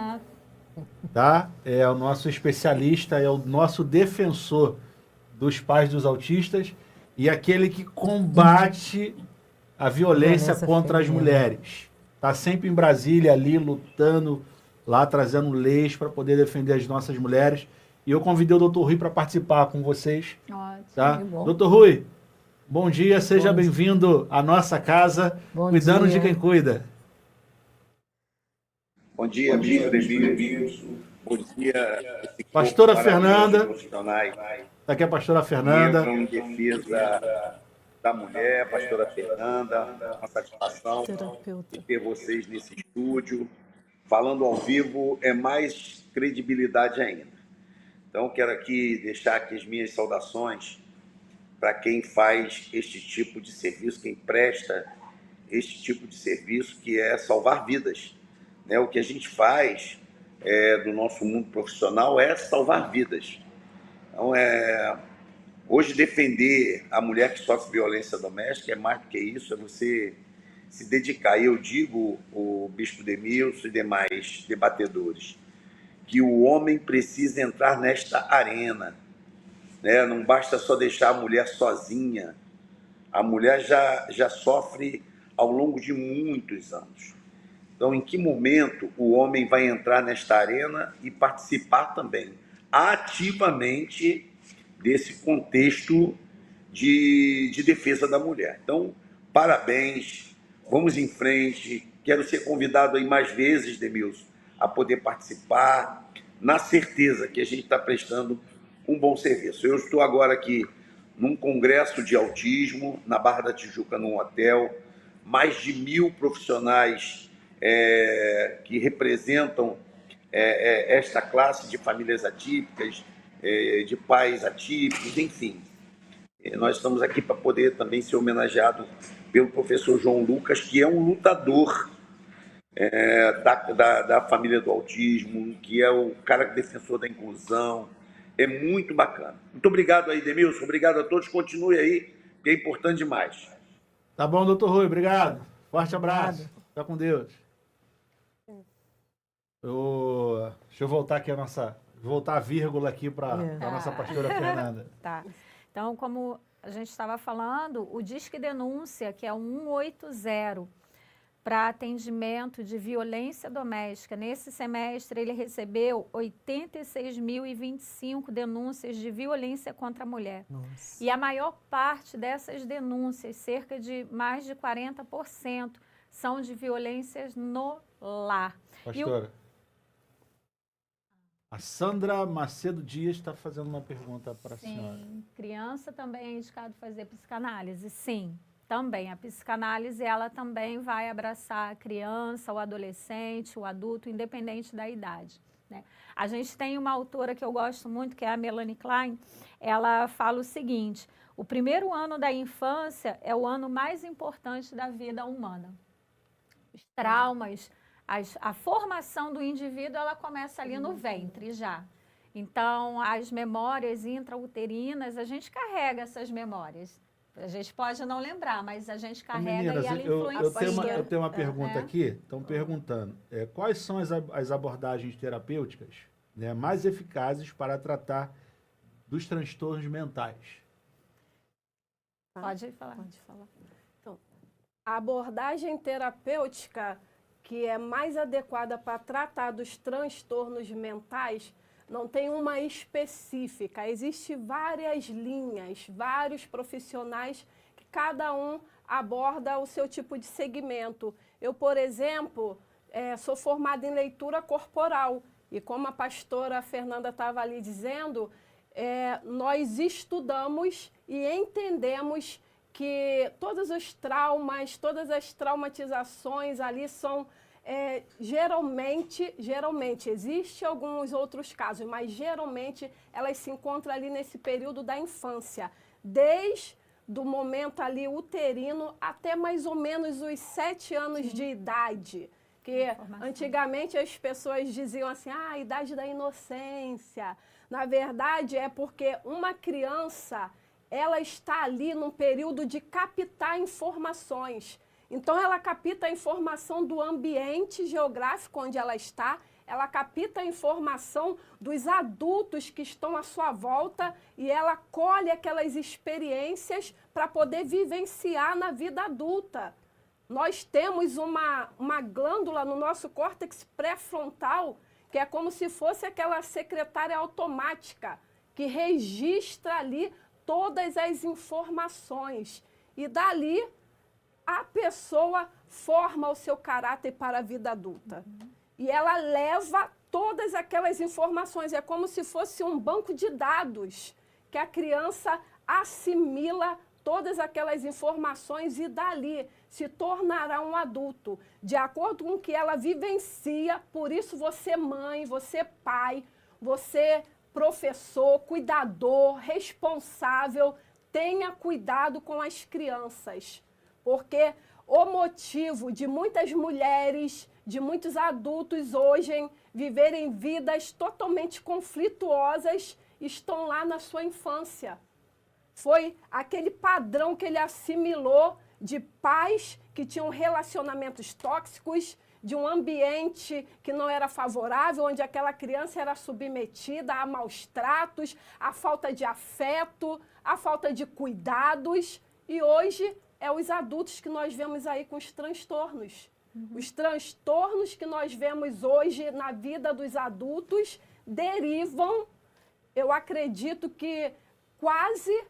tá? É o nosso especialista, é o nosso defensor dos pais dos autistas e aquele que combate a violência contra as mulheres. Está sempre em Brasília ali, lutando, lá trazendo leis para poder defender as nossas mulheres. E eu convidei o Dr. Rui para participar com vocês. Ótimo. Tá? Que bom. Dr. Rui, bom dia, seja bem-vindo à nossa casa, Bom cuidando dia. de quem cuida. Bom dia, bispo Demir. Bom dia, esse Pastora corpo maravilhoso Fernanda. de profissionais Está aqui a pastora que Fernanda. entram em defesa da mulher, pastora Fernanda. Uma satisfação Terapeuta. de ter vocês nesse estúdio. Falando ao vivo é mais credibilidade ainda. Então, quero aqui deixar aqui as minhas saudações para quem faz este tipo de serviço, quem presta este tipo de serviço, que é salvar vidas. O que a gente faz do nosso mundo profissional é salvar vidas. Então, hoje, defender a mulher que sofre violência doméstica é mais do que isso, é você se dedicar. E eu digo, o bispo Demilson e demais debatedores, que o homem precisa entrar nesta arena. Não basta só deixar a mulher sozinha. A mulher já sofre ao longo de muitos anos. Então, em que momento o homem vai entrar nesta arena e participar também, ativamente, desse contexto de defesa da mulher? Então, parabéns, vamos em frente. Quero ser convidado aí mais vezes, Demilson, a poder participar, na certeza que a gente está prestando um bom serviço. Eu estou agora aqui num congresso de autismo na Barra da Tijuca, num hotel, mais de 1.000 profissionais que representam esta classe de famílias atípicas, de pais atípicos, enfim. Nós estamos aqui para poder também ser homenageado pelo professor João Lucas, que é um lutador da família do autismo, que é o cara defensor da inclusão. É muito bacana. Muito obrigado aí, Demilson. Obrigado a todos. Continue aí, que é importante demais. Tá bom, doutor Rui. Obrigado. Forte abraço. Fica com Deus. Deixa eu voltar aqui voltar a vírgula aqui para a nossa pastora Fernanda. Tá. Então, como a gente estava falando, o Disque Denúncia, que é o 180, para atendimento de violência doméstica. Nesse semestre, ele recebeu 86.025 denúncias de violência contra a mulher. Nossa. E a maior parte dessas denúncias, cerca de mais de 40%, são de violências no lar. Pastora, a Sandra Macedo Dias está fazendo uma pergunta para a senhora. Sim, criança também é indicado fazer psicanálise? Sim. Também, a psicanálise, ela também vai abraçar a criança, o adolescente, o adulto, independente da idade, né? A gente tem uma autora que eu gosto muito, que é a Melanie Klein, ela fala o seguinte: o primeiro ano da infância é o ano mais importante da vida humana. Os traumas, a formação do indivíduo, ela começa ali no ventre já. Então, as memórias intrauterinas, a gente carrega essas memórias. A gente pode não lembrar, mas a gente carrega. Meninas, e ela influencia. eu tenho uma pergunta aqui. Estão perguntando quais são as abordagens terapêuticas, né, mais eficazes para tratar dos transtornos mentais? Pode falar. Pode falar. Então, a abordagem terapêutica que é mais adequada para tratar dos transtornos mentais não tem uma específica. Existem várias linhas, vários profissionais que cada um aborda o seu tipo de segmento. Eu, por exemplo, sou formada em leitura corporal e como a pastora Fernanda estava ali dizendo, nós estudamos e entendemos que todos os traumas, todas as traumatizações ali são geralmente, existe alguns outros casos, mas geralmente elas se encontram ali nesse período da infância, desde o momento ali uterino até mais ou menos os 7 anos de idade. Que antigamente as pessoas diziam assim, a idade da inocência. Na verdade é porque uma criança, ela está ali num período de captar informações. Então, ela capta a informação do ambiente geográfico onde ela está, ela capta a informação dos adultos que estão à sua volta e ela colhe aquelas experiências para poder vivenciar na vida adulta. Nós temos uma glândula no nosso córtex pré-frontal, que é como se fosse aquela secretária automática, que registra ali todas as informações. E dali a pessoa forma o seu caráter para a vida adulta. E ela leva todas aquelas informações. É como se fosse um banco de dados que a criança assimila todas aquelas informações e dali se tornará um adulto, de acordo com o que ela vivencia. Por isso você mãe, você pai, você professor, cuidador, responsável, tenha cuidado com as crianças. Porque o motivo de muitas mulheres, de muitos adultos hoje viverem vidas totalmente conflituosas, estão lá na sua infância. Foi aquele padrão que ele assimilou de pais que tinham relacionamentos tóxicos, de um ambiente que não era favorável, onde aquela criança era submetida a maus tratos, a falta de afeto, a falta de cuidados. E hoje os adultos que nós vemos aí com os transtornos. Os transtornos que nós vemos hoje na vida dos adultos derivam, eu acredito que quase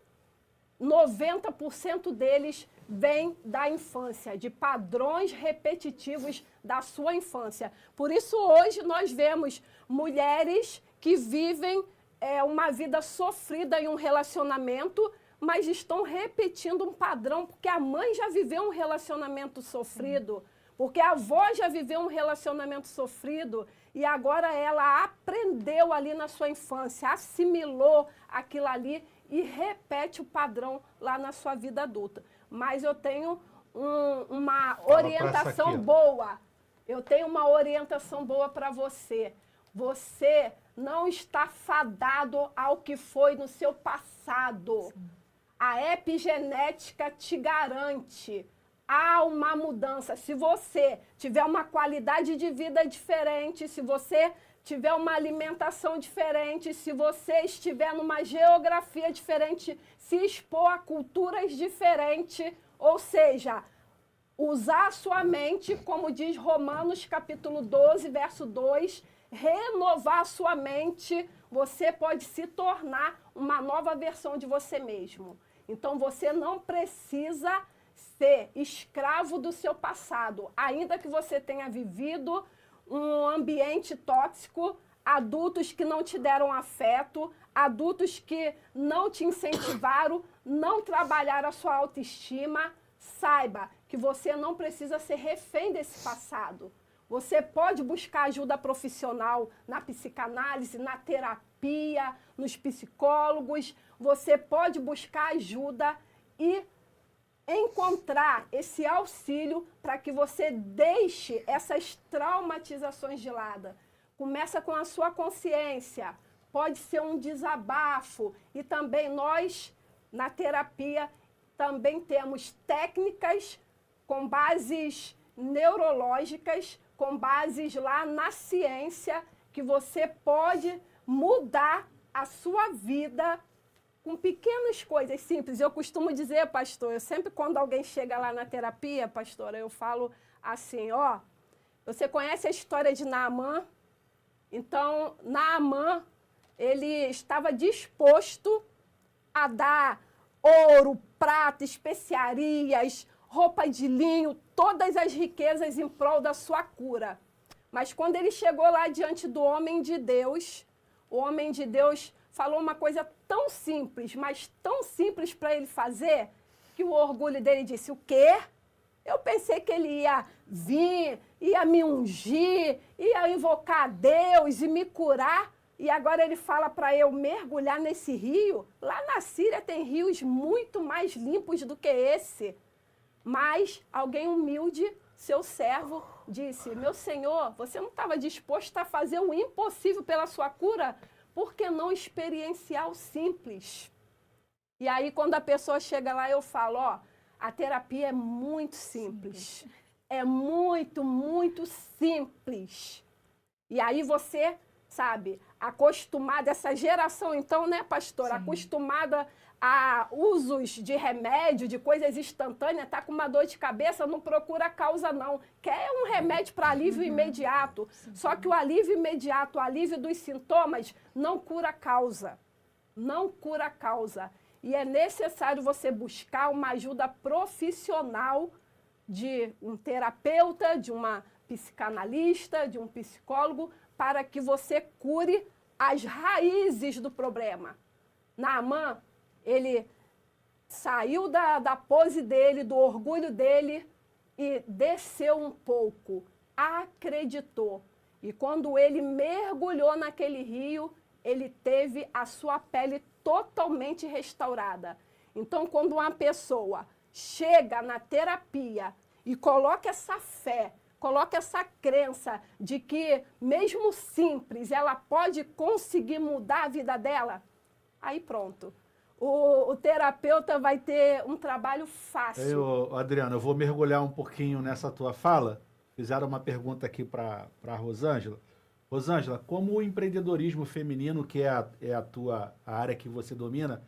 90% deles vêm da infância, de padrões repetitivos da sua infância. Por isso, hoje, nós vemos mulheres que vivem uma vida sofrida em um relacionamento, mas estão repetindo um padrão, porque a mãe já viveu um relacionamento sofrido, porque a avó já viveu um relacionamento sofrido, e agora ela aprendeu ali na sua infância, assimilou aquilo ali e repete o padrão lá na sua vida adulta. Mas eu tenho uma orientação boa. Eu tenho uma orientação boa para você. Você não está fadado ao que foi no seu passado. Sim. A epigenética te garante. Há uma mudança. Se você tiver uma qualidade de vida diferente, se você tiver uma alimentação diferente, se você estiver numa geografia diferente, se expor a culturas diferentes, ou seja, usar a sua mente, como diz Romanos capítulo 12, verso 2, renovar a sua mente, você pode se tornar uma nova versão de você mesmo. Então você não precisa ser escravo do seu passado, ainda que você tenha vivido um ambiente tóxico, adultos que não te deram afeto, adultos que não te incentivaram, não trabalharam a sua autoestima. Saiba que você não precisa ser refém desse passado. Você pode buscar ajuda profissional na psicanálise, na terapia, nos psicólogos. Você pode buscar ajuda e encontrar esse auxílio para que você deixe essas traumatizações de lado. Começa com a sua consciência. Pode ser um desabafo. E também nós, na terapia, também temos técnicas com bases neurológicas, com bases lá na ciência, que você pode mudar a sua vida com pequenas coisas simples. Eu costumo dizer, pastor, eu sempre quando alguém chega lá na terapia, pastora, eu falo assim, ó, você conhece a história de Naamã? Então, Naamã, ele estava disposto a dar ouro, prata, especiarias, roupa de linho, todas as riquezas em prol da sua cura. Mas quando ele chegou lá diante do homem de Deus, o homem de Deus falou uma coisa tão simples, mas tão simples para ele fazer, que o orgulho dele disse, o quê? Eu pensei que ele ia vir, ia me ungir, ia invocar a Deus e me curar. E agora ele fala para eu mergulhar nesse rio. Lá na Síria tem rios muito mais limpos do que esse. Mas alguém humilde, seu servo, disse, meu senhor, você não estava disposto a fazer o impossível pela sua cura? Por que não experienciar o simples? E aí, quando a pessoa chega lá, eu falo, ó, a terapia é muito simples. É muito, muito simples. E aí você, sabe, acostumada, essa geração então, né, pastora, sim, acostumada a usos de remédio, de coisas instantâneas, tá com uma dor de cabeça, não procura causa não. Quer um remédio para alívio imediato. Só que o alívio imediato, o alívio dos sintomas, não cura a causa. Não cura a causa. E é necessário você buscar uma ajuda profissional de um terapeuta, de uma psicanalista, de um psicólogo, para que você cure as raízes do problema. Naamã, ele saiu da pose dele, do orgulho dele e desceu um pouco, acreditou. E quando ele mergulhou naquele rio, ele teve a sua pele totalmente restaurada. Então, quando uma pessoa chega na terapia e coloca essa fé, coloca essa crença de que, mesmo simples, ela pode conseguir mudar a vida dela, aí pronto. O terapeuta vai ter um trabalho fácil. Adriana, eu vou mergulhar um pouquinho nessa tua fala. Fizeram uma pergunta aqui para a Rosângela. Rosângela, como o empreendedorismo feminino, que é a área que você domina,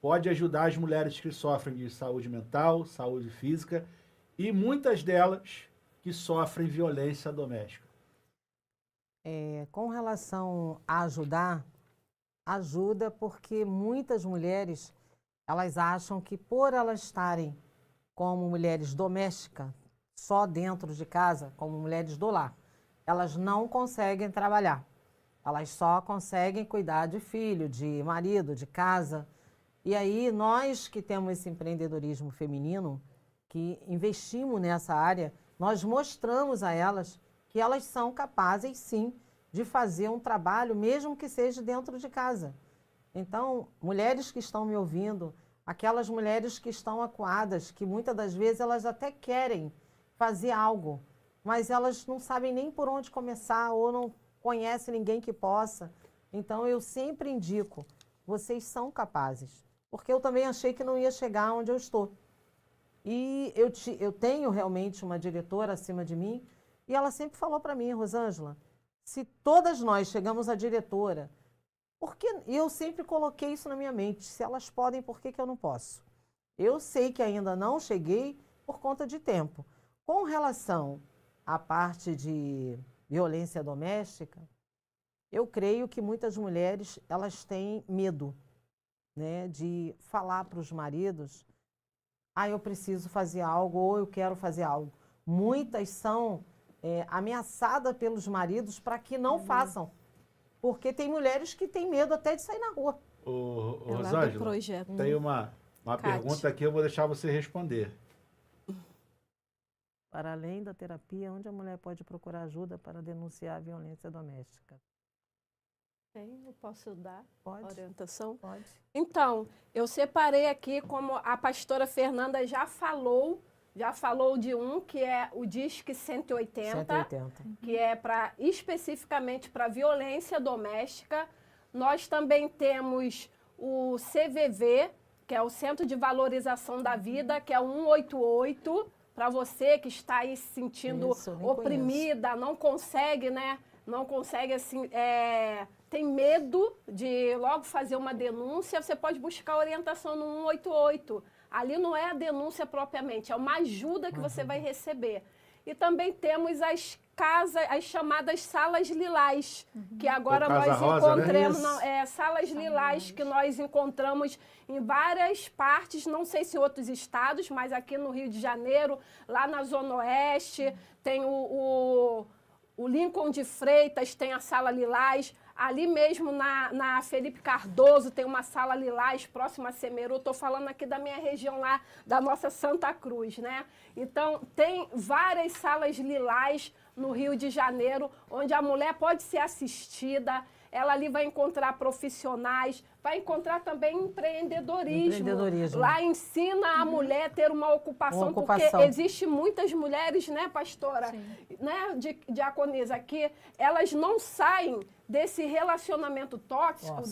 pode ajudar as mulheres que sofrem de saúde mental, saúde física e muitas delas que sofrem violência doméstica? Com relação a ajudar, ajuda porque muitas mulheres, elas acham que por elas estarem como mulheres domésticas, só dentro de casa, como mulheres do lar, elas não conseguem trabalhar. Elas só conseguem cuidar de filho, de marido, de casa. E aí, nós que temos esse empreendedorismo feminino, que investimos nessa área, nós mostramos a elas que elas são capazes, sim, de fazer um trabalho, mesmo que seja dentro de casa. Então, mulheres que estão me ouvindo, aquelas mulheres que estão acuadas, que muitas das vezes elas até querem fazer algo, mas elas não sabem nem por onde começar ou não conhecem ninguém que possa. Então, eu sempre indico, vocês são capazes, porque eu também achei que não ia chegar onde eu estou. E eu tenho realmente uma diretora acima de mim, e ela sempre falou para mim, Rosângela, se todas nós chegamos à diretora, porque eu sempre coloquei isso na minha mente, se elas podem, por que eu não posso? Eu sei que ainda não cheguei por conta de tempo. Com relação à parte de violência doméstica, eu creio que muitas mulheres elas têm medo, né, de falar para os maridos, eu preciso fazer algo ou eu quero fazer algo. Muitas são ameaçadas pelos maridos para que não façam. Porque tem mulheres que têm medo até de sair na rua. Ô, É lá do Rosângela, projeto. tem uma pergunta aqui, eu vou deixar você responder. Para além da terapia, onde a mulher pode procurar ajuda para denunciar a violência doméstica? Eu posso dar Pode? orientação? Pode. Então, eu separei aqui, como a pastora Fernanda já falou de um, que é o Disque 180, 180. que é especificamente para violência doméstica. Nós também temos o CVV, que é o Centro de Valorização da Vida, que é o 188, para você que está aí se sentindo oprimida, não consegue, né? Não consegue, assim, tem medo de logo fazer uma denúncia, você pode buscar orientação no 188. Ali não é a denúncia propriamente, é uma ajuda que você vai receber. E também temos as chamadas salas lilás, que agora nós encontramos, salas lilás que nós encontramos em várias partes, não sei se em outros estados, mas aqui no Rio de Janeiro, lá na Zona Oeste, tem o Lincoln de Freitas, tem a sala lilás. Ali mesmo na Felipe Cardoso tem uma sala lilás próxima a Semeru. Estou falando aqui da minha região lá, da nossa Santa Cruz, né? Então, tem várias salas lilás no Rio de Janeiro, onde a mulher pode ser assistida. Ela ali vai encontrar profissionais, vai encontrar também empreendedorismo. Lá ensina a mulher a ter uma ocupação, porque existe muitas mulheres, né, pastora, né, diaconisa, que elas não saem desse relacionamento tóxico,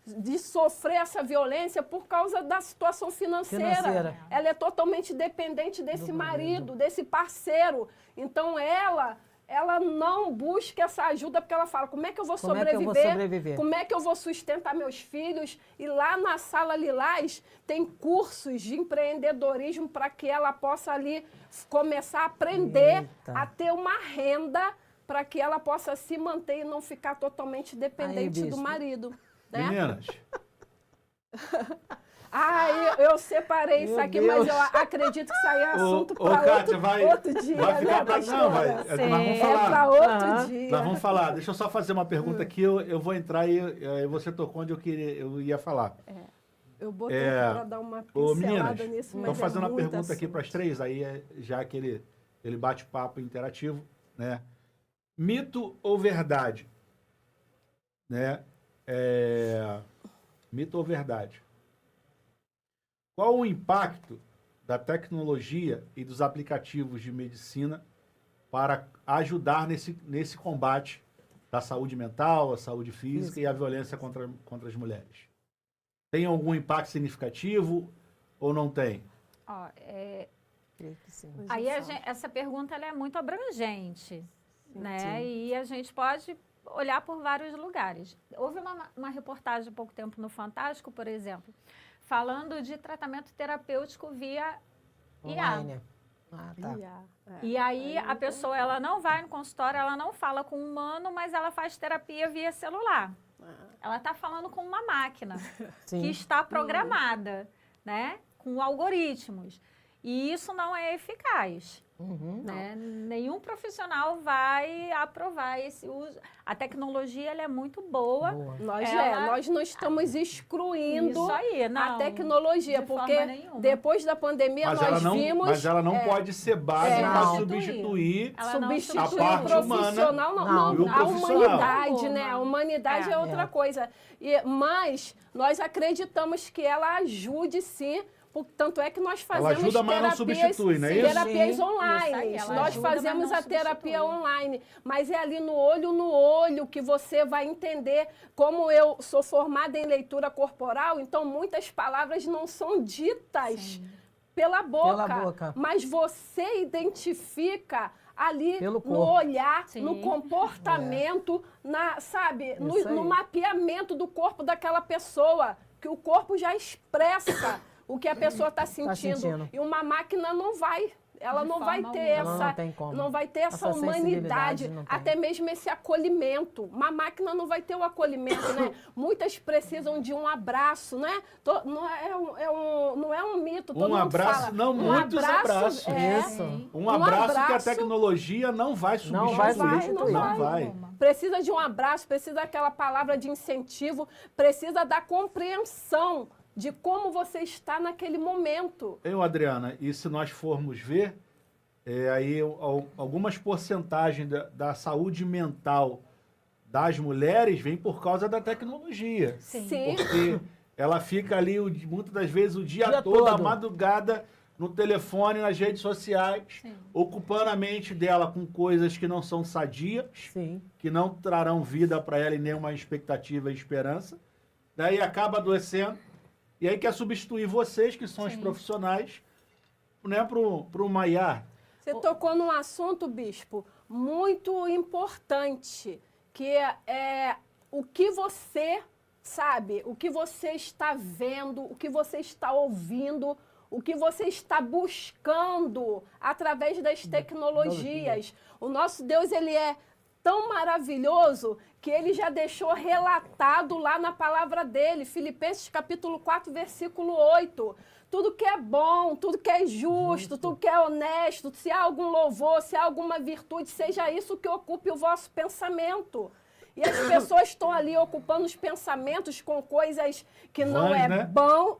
de sofrer essa violência por causa da situação financeira. Ela é totalmente dependente desse marido, desse parceiro. Então, ela não busca essa ajuda porque ela fala, como é que eu vou sobreviver? Como é que eu vou sustentar meus filhos? E lá na Sala Lilás tem cursos de empreendedorismo para que ela possa ali começar a aprender a ter uma renda para que ela possa se manter e não ficar totalmente dependente do marido. Né? Meninas. Eu separei isso aqui, mas eu acredito que isso aí é assunto para outro dia. Vai ficar né, não, vai. Nós vamos falar. Para outro dia. Nós vamos falar. Deixa eu só fazer uma pergunta aqui, eu vou entrar e você tocou onde eu ia falar. Eu botei para dar uma pincelada nisso, mas estou fazendo uma pergunta aqui para as três, aí já aquele bate-papo interativo, né? Mito ou verdade? Né? Mito ou verdade? Qual o impacto da tecnologia e dos aplicativos de medicina para ajudar nesse combate da saúde mental, a saúde física e a violência contra as mulheres? Tem algum impacto significativo ou não tem? Creio que sim. Aí essa pergunta ela é muito abrangente, né? Sim. E a gente pode olhar por vários lugares. Houve uma reportagem há pouco tempo no Fantástico, por exemplo, falando de tratamento terapêutico via IA. E aí a pessoa ela não vai no consultório, ela não fala com um humano, mas ela faz terapia via celular. Ela está falando com uma máquina que está programada, né, com algoritmos. E isso não é eficaz. Né? Nenhum profissional vai aprovar esse uso. A tecnologia ela é muito boa. Nós não estamos excluindo Isso aí, a não, tecnologia, de porque forma nenhuma. depois da pandemia vimos... Mas ela não pode ser base para substituir Ela não a parte profissional, humana. a humanidade, Não. né? A humanidade é outra coisa. Mas nós acreditamos que ela ajude, sim. Tanto é que nós fazemos ela ajuda, mas não substitui, não é isso? terapias online. Isso aí, Nós ajuda, fazemos mas a não terapia substitui. online. Mas é ali no olho que você vai entender. Como eu sou formada em leitura corporal, então muitas palavras não são ditas pela boca. Mas você identifica ali no olhar, no comportamento, no mapeamento do corpo daquela pessoa. Que o corpo já expressa o que a pessoa está sentindo. E uma máquina não vai. Ela não vai ter essa humanidade, até mesmo esse acolhimento. Uma máquina não vai ter o acolhimento, né? Muitas precisam de um abraço, né? Não é um mito, todo mundo abraço, fala. Não, muitos abraços. Um abraço que a tecnologia não vai substituir. Não vai. Precisa de um abraço, precisa daquela palavra de incentivo, precisa da compreensão de como você está naquele momento. Adriana, e se nós formos ver, aí algumas porcentagens da saúde mental das mulheres vem por causa da tecnologia. Sim. Porque ela fica ali, muitas das vezes, o dia todo, a madrugada, no telefone, nas redes sociais, ocupando a mente dela com coisas que não são sadias, que não trarão vida para ela e nenhuma expectativa e esperança. Daí acaba adoecendo. E aí quer substituir vocês, que são os profissionais, né, pro Maiar. Você tocou num assunto, Bispo, muito importante, que é o que você sabe, o que você está vendo, o que você está ouvindo, o que você está buscando através das tecnologias. O nosso Deus, ele é tão maravilhoso que ele já deixou relatado lá na palavra dele, Filipenses capítulo 4, versículo 8. Tudo que é bom, tudo que é justo, tudo que é honesto, se há algum louvor, se há alguma virtude, seja isso que ocupe o vosso pensamento. E as pessoas estão ali ocupando os pensamentos com coisas que não bom,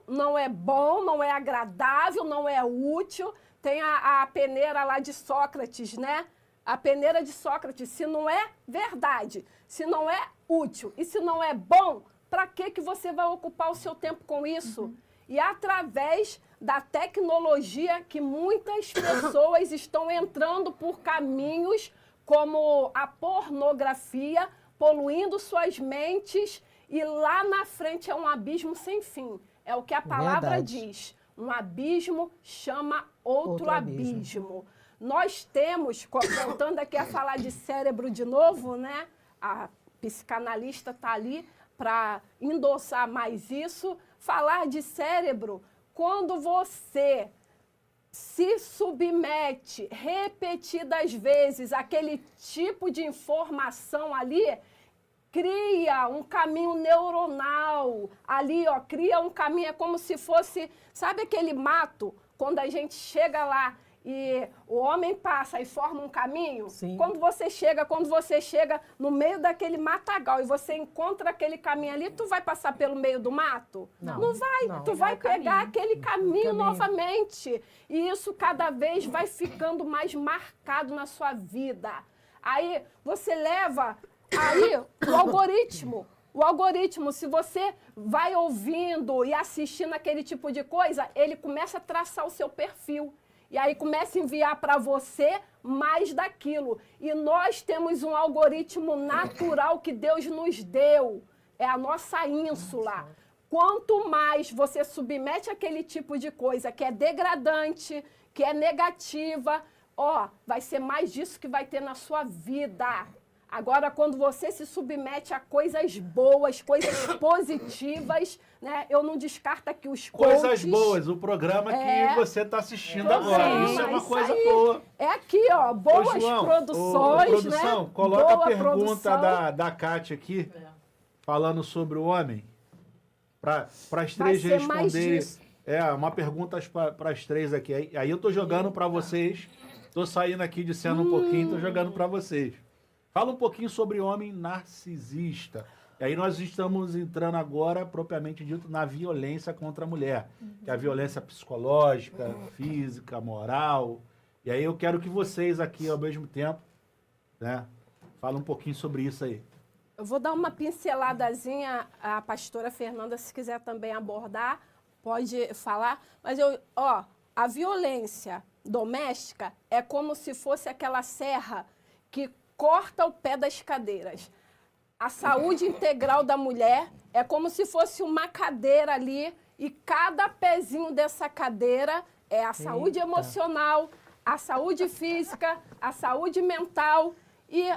não é agradável, não é útil. Tem a peneira lá de Sócrates, né? A peneira de Sócrates, se não é verdade, se não é útil e se não é bom, para que você vai ocupar o seu tempo com isso? E através da tecnologia que muitas pessoas estão entrando por caminhos como a pornografia, poluindo suas mentes, e lá na frente é um abismo sem fim. É o que a palavra diz. Um abismo chama outro abismo. Nós temos, voltando aqui a falar de cérebro de novo, né? A psicanalista está ali para endossar mais isso. Falar de cérebro, quando você se submete repetidas vezes àquele tipo de informação ali, cria um caminho neuronal ali, ó, cria um caminho, é como se fosse, sabe aquele mato, quando a gente chega lá e o homem passa e forma um caminho? Quando você chega no meio daquele matagal e você encontra aquele caminho ali, tu vai passar pelo meio do mato? Não vai. Tu vai pegar aquele caminho novamente. E isso cada vez vai ficando mais marcado na sua vida. Aí você leva o algoritmo. O algoritmo, se você vai ouvindo e assistindo aquele tipo de coisa, ele começa a traçar o seu perfil. E aí começa a enviar para você mais daquilo. E nós temos um algoritmo natural que Deus nos deu. É a nossa ínsula. Quanto mais você submete aquele tipo de coisa que é degradante, que é negativa, vai ser mais disso que vai ter na sua vida. Agora, quando você se submete a coisas boas, coisas positivas, né? Eu não descarto aqui os coaches. Coisas boas, o programa que você está assistindo agora. Isso é uma coisa boa. É aqui, ó, boas produções, produção, né? Coloca a pergunta da Kátia aqui, falando sobre o homem, para as três responderem. Uma pergunta para as três aqui. Aí eu tô jogando para vocês. Tô saindo aqui dizendo um pouquinho, tô jogando para vocês. Fala um pouquinho sobre homem narcisista. E aí nós estamos entrando agora, propriamente dito, na violência contra a mulher. Que é a violência psicológica, física, moral. E aí eu quero que vocês aqui, ao mesmo tempo, né, falem um pouquinho sobre isso aí. Eu vou dar uma pinceladazinha, a pastora Fernanda, se quiser também abordar, pode falar. Mas a violência doméstica é como se fosse aquela serra que corta o pé das cadeiras. A saúde integral da mulher é como se fosse uma cadeira ali e cada pezinho dessa cadeira é a saúde emocional, a saúde física, a saúde mental e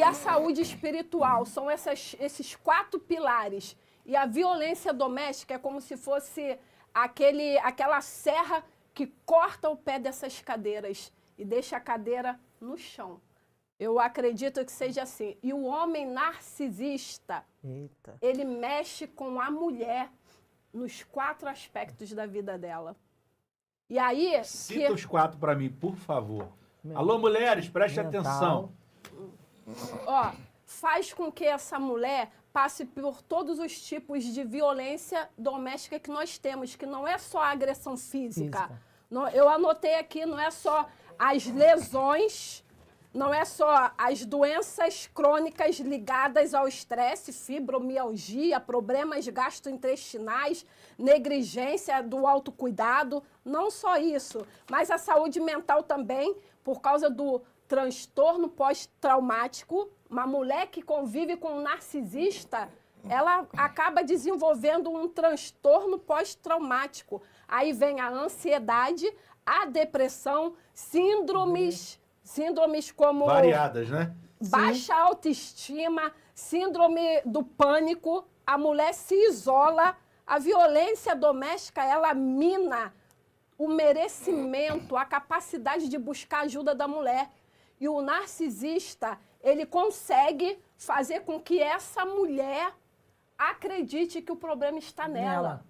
a saúde espiritual. São esses 4 pilares. E a violência doméstica é como se fosse aquela serra que corta o pé dessas cadeiras e deixa a cadeira no chão. Eu acredito que seja assim. E o homem narcisista, ele mexe com a mulher nos 4 aspectos da vida dela. E aí... Cita os 4 para mim, por favor. Alô, mulheres, preste atenção. Faz com que essa mulher passe por todos os tipos de violência doméstica que nós temos, que não é só a agressão física. Não, eu anotei aqui, não é só as lesões, não é só as doenças crônicas ligadas ao estresse, fibromialgia, problemas gastrointestinais, negligência do autocuidado, não só isso, mas a saúde mental também, por causa do transtorno pós-traumático. Uma mulher que convive com um narcisista, ela acaba desenvolvendo um transtorno pós-traumático. Aí vem a ansiedade, a depressão, síndromes como... Variadas, né? Baixa autoestima, síndrome do pânico, a mulher se isola. A violência doméstica, ela mina o merecimento, a capacidade de buscar ajuda da mulher. E o narcisista, ele consegue fazer com que essa mulher acredite que o problema está nela.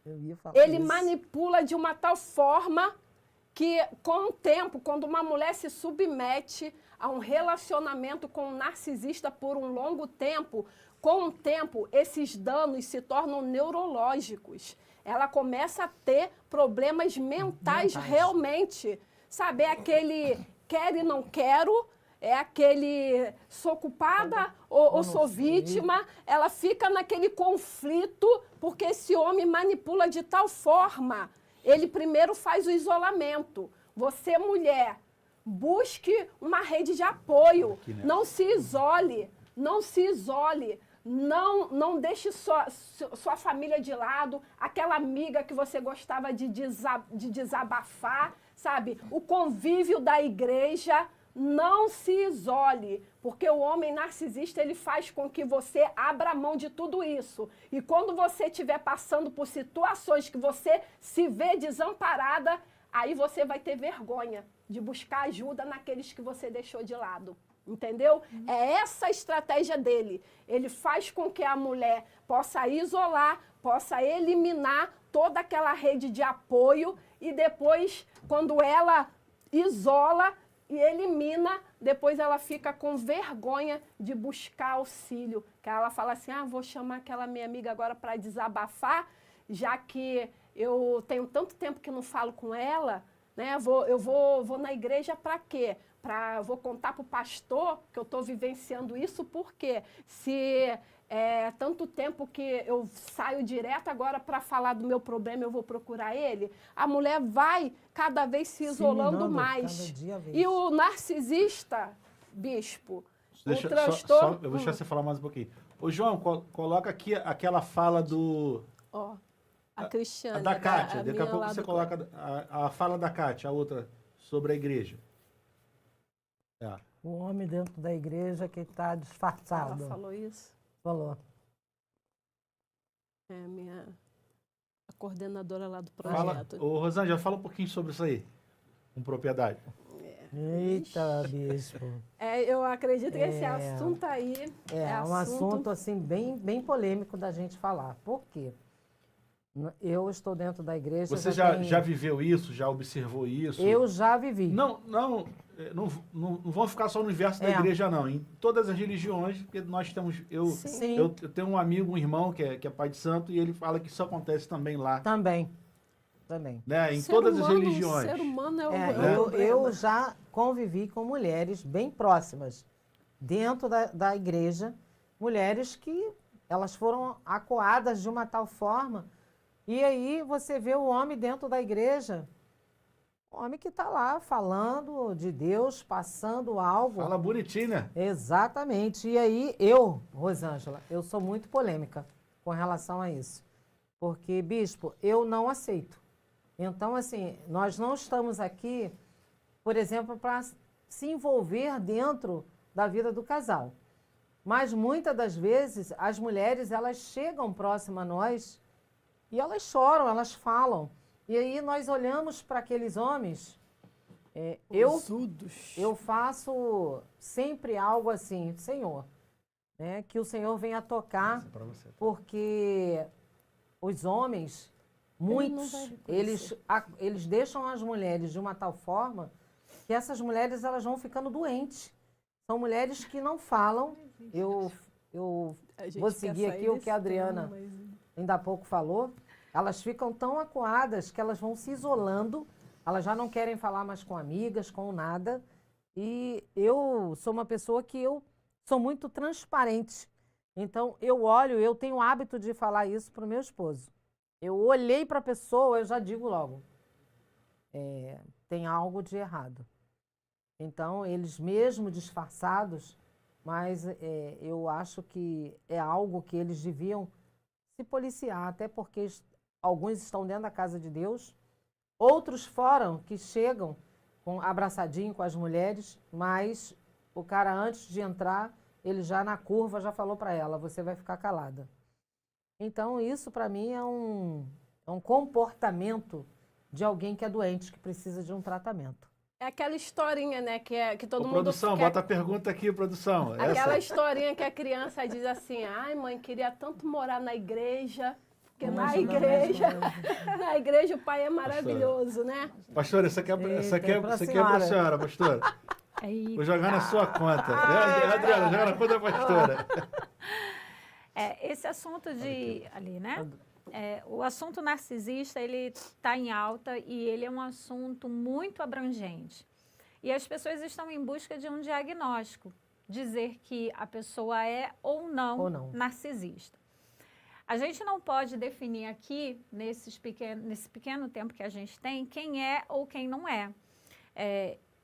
Eu ia falar Ele isso. manipula de uma tal forma que, com o tempo, quando uma mulher se submete a um relacionamento com um narcisista por um longo tempo, com o tempo, esses danos se tornam neurológicos. Ela começa a ter problemas mentais realmente. Sabe, é aquele quero e não quero, é aquele sou culpada ou sou vítima. Ela fica naquele conflito porque esse homem manipula de tal forma. Ele primeiro faz o isolamento. Você, mulher, busque uma rede de apoio. Não se isole, não se isole. Não deixe sua família de lado, aquela amiga que você gostava de desabafar, sabe? O convívio da igreja, não se isole, porque o homem narcisista, ele faz com que você abra mão de tudo isso. E quando você estiver passando por situações que você se vê desamparada, aí você vai ter vergonha de buscar ajuda naqueles que você deixou de lado. Entendeu? É essa a estratégia dele. Ele faz com que a mulher possa isolar, possa eliminar toda aquela rede de apoio e depois, quando ela isola e elimina, depois ela fica com vergonha de buscar auxílio. Que ela fala assim, vou chamar aquela minha amiga agora para desabafar, já que eu tenho tanto tempo que não falo com ela, né? Eu vou na igreja para quê? Vou contar para o pastor que eu estou vivenciando isso, porque se é tanto tempo que eu saio direto agora para falar do meu problema, eu vou procurar ele, a mulher vai cada vez se isolando mais. E o narcisista, bispo, o transtorno... eu vou deixar você falar mais um pouquinho. Ô, João, coloca aqui aquela fala do... a Cristiane. Da Kátia. Daqui a pouco você coloca a fala da Kátia, a outra, sobre a igreja. O homem dentro da igreja que está disfarçado. Ela falou isso? Falou. A coordenadora lá do projeto. Ô, Rosângela, fala um pouquinho sobre isso aí, com propriedade. Eita, bispo. Eu acredito que esse assunto aí... É um assunto assim, bem polêmico da gente falar. Por quê? Eu estou dentro da igreja. Você tem- já viveu isso? Já observou isso? Eu já vivi. Não vão ficar só no universo da É. igreja, não. Em todas as religiões, porque nós temos. Sim. Eu tenho um amigo, um irmão, que é pai de santo, e ele fala que isso acontece também lá. Também. Né? Em Ser todas as humano- religiões. O ser humano é o É, é o problema. eu já convivi com mulheres bem próximas dentro da igreja, mulheres que elas foram acuadas de uma tal forma, e aí você vê o homem dentro da igreja, o homem que está lá falando de Deus, passando algo. Fala bonitinho, né? Exatamente. E aí Rosângela, eu sou muito polêmica com relação a isso. Porque, bispo, eu não aceito. Então, assim, nós não estamos aqui, por exemplo, para se envolver dentro da vida do casal. Mas, muitas das vezes, as mulheres, elas chegam próximas a nós e elas choram, elas falam. E aí nós olhamos para aqueles homens. Eu faço sempre algo assim, Senhor, né, que o Senhor venha tocar, Isso é pra você. porque os homens, muitos, eles deixam as mulheres de uma tal forma que essas mulheres elas vão ficando doentes. São mulheres que não falam. Eu A gente vou quer seguir aqui sair o que a desse Adriana tema, mas- ainda há pouco falou. Elas ficam tão acuadas que elas vão se isolando, elas já não querem falar mais com amigas, com nada. E eu sou uma pessoa que eu sou muito transparente. Então, eu tenho o hábito de falar isso para o meu esposo. Eu olhei para a pessoa, eu já digo logo, tem algo de errado. Então, eles mesmo disfarçados, mas eu acho que é algo que eles deviam se policiar, até porque alguns estão dentro da casa de Deus, outros fora que chegam abraçadinho com as mulheres, mas o cara antes de entrar, ele já na curva já falou para ela, você vai ficar calada. Então isso para mim é um comportamento de alguém que é doente, que precisa de um tratamento. É aquela historinha, né, que todo Ô, mundo produção, quer. bota a pergunta aqui, produção. Aquela historinha que a criança diz assim, ai mãe, queria tanto morar na igreja, porque Vamos na ajudar igreja, mais na igreja o pai é maravilhoso, né? Pastora, isso aqui é pra senhora. senhora, pastora. Aí, Vou jogar na sua conta. Adriana, joga na conta da pastora. esse assunto ali, né? O assunto narcisista, ele está em alta e ele é um assunto muito abrangente. E as pessoas estão em busca de um diagnóstico, dizer que a pessoa é ou não narcisista. A gente não pode definir aqui, nesse pequeno tempo que a gente tem, quem é ou quem não é.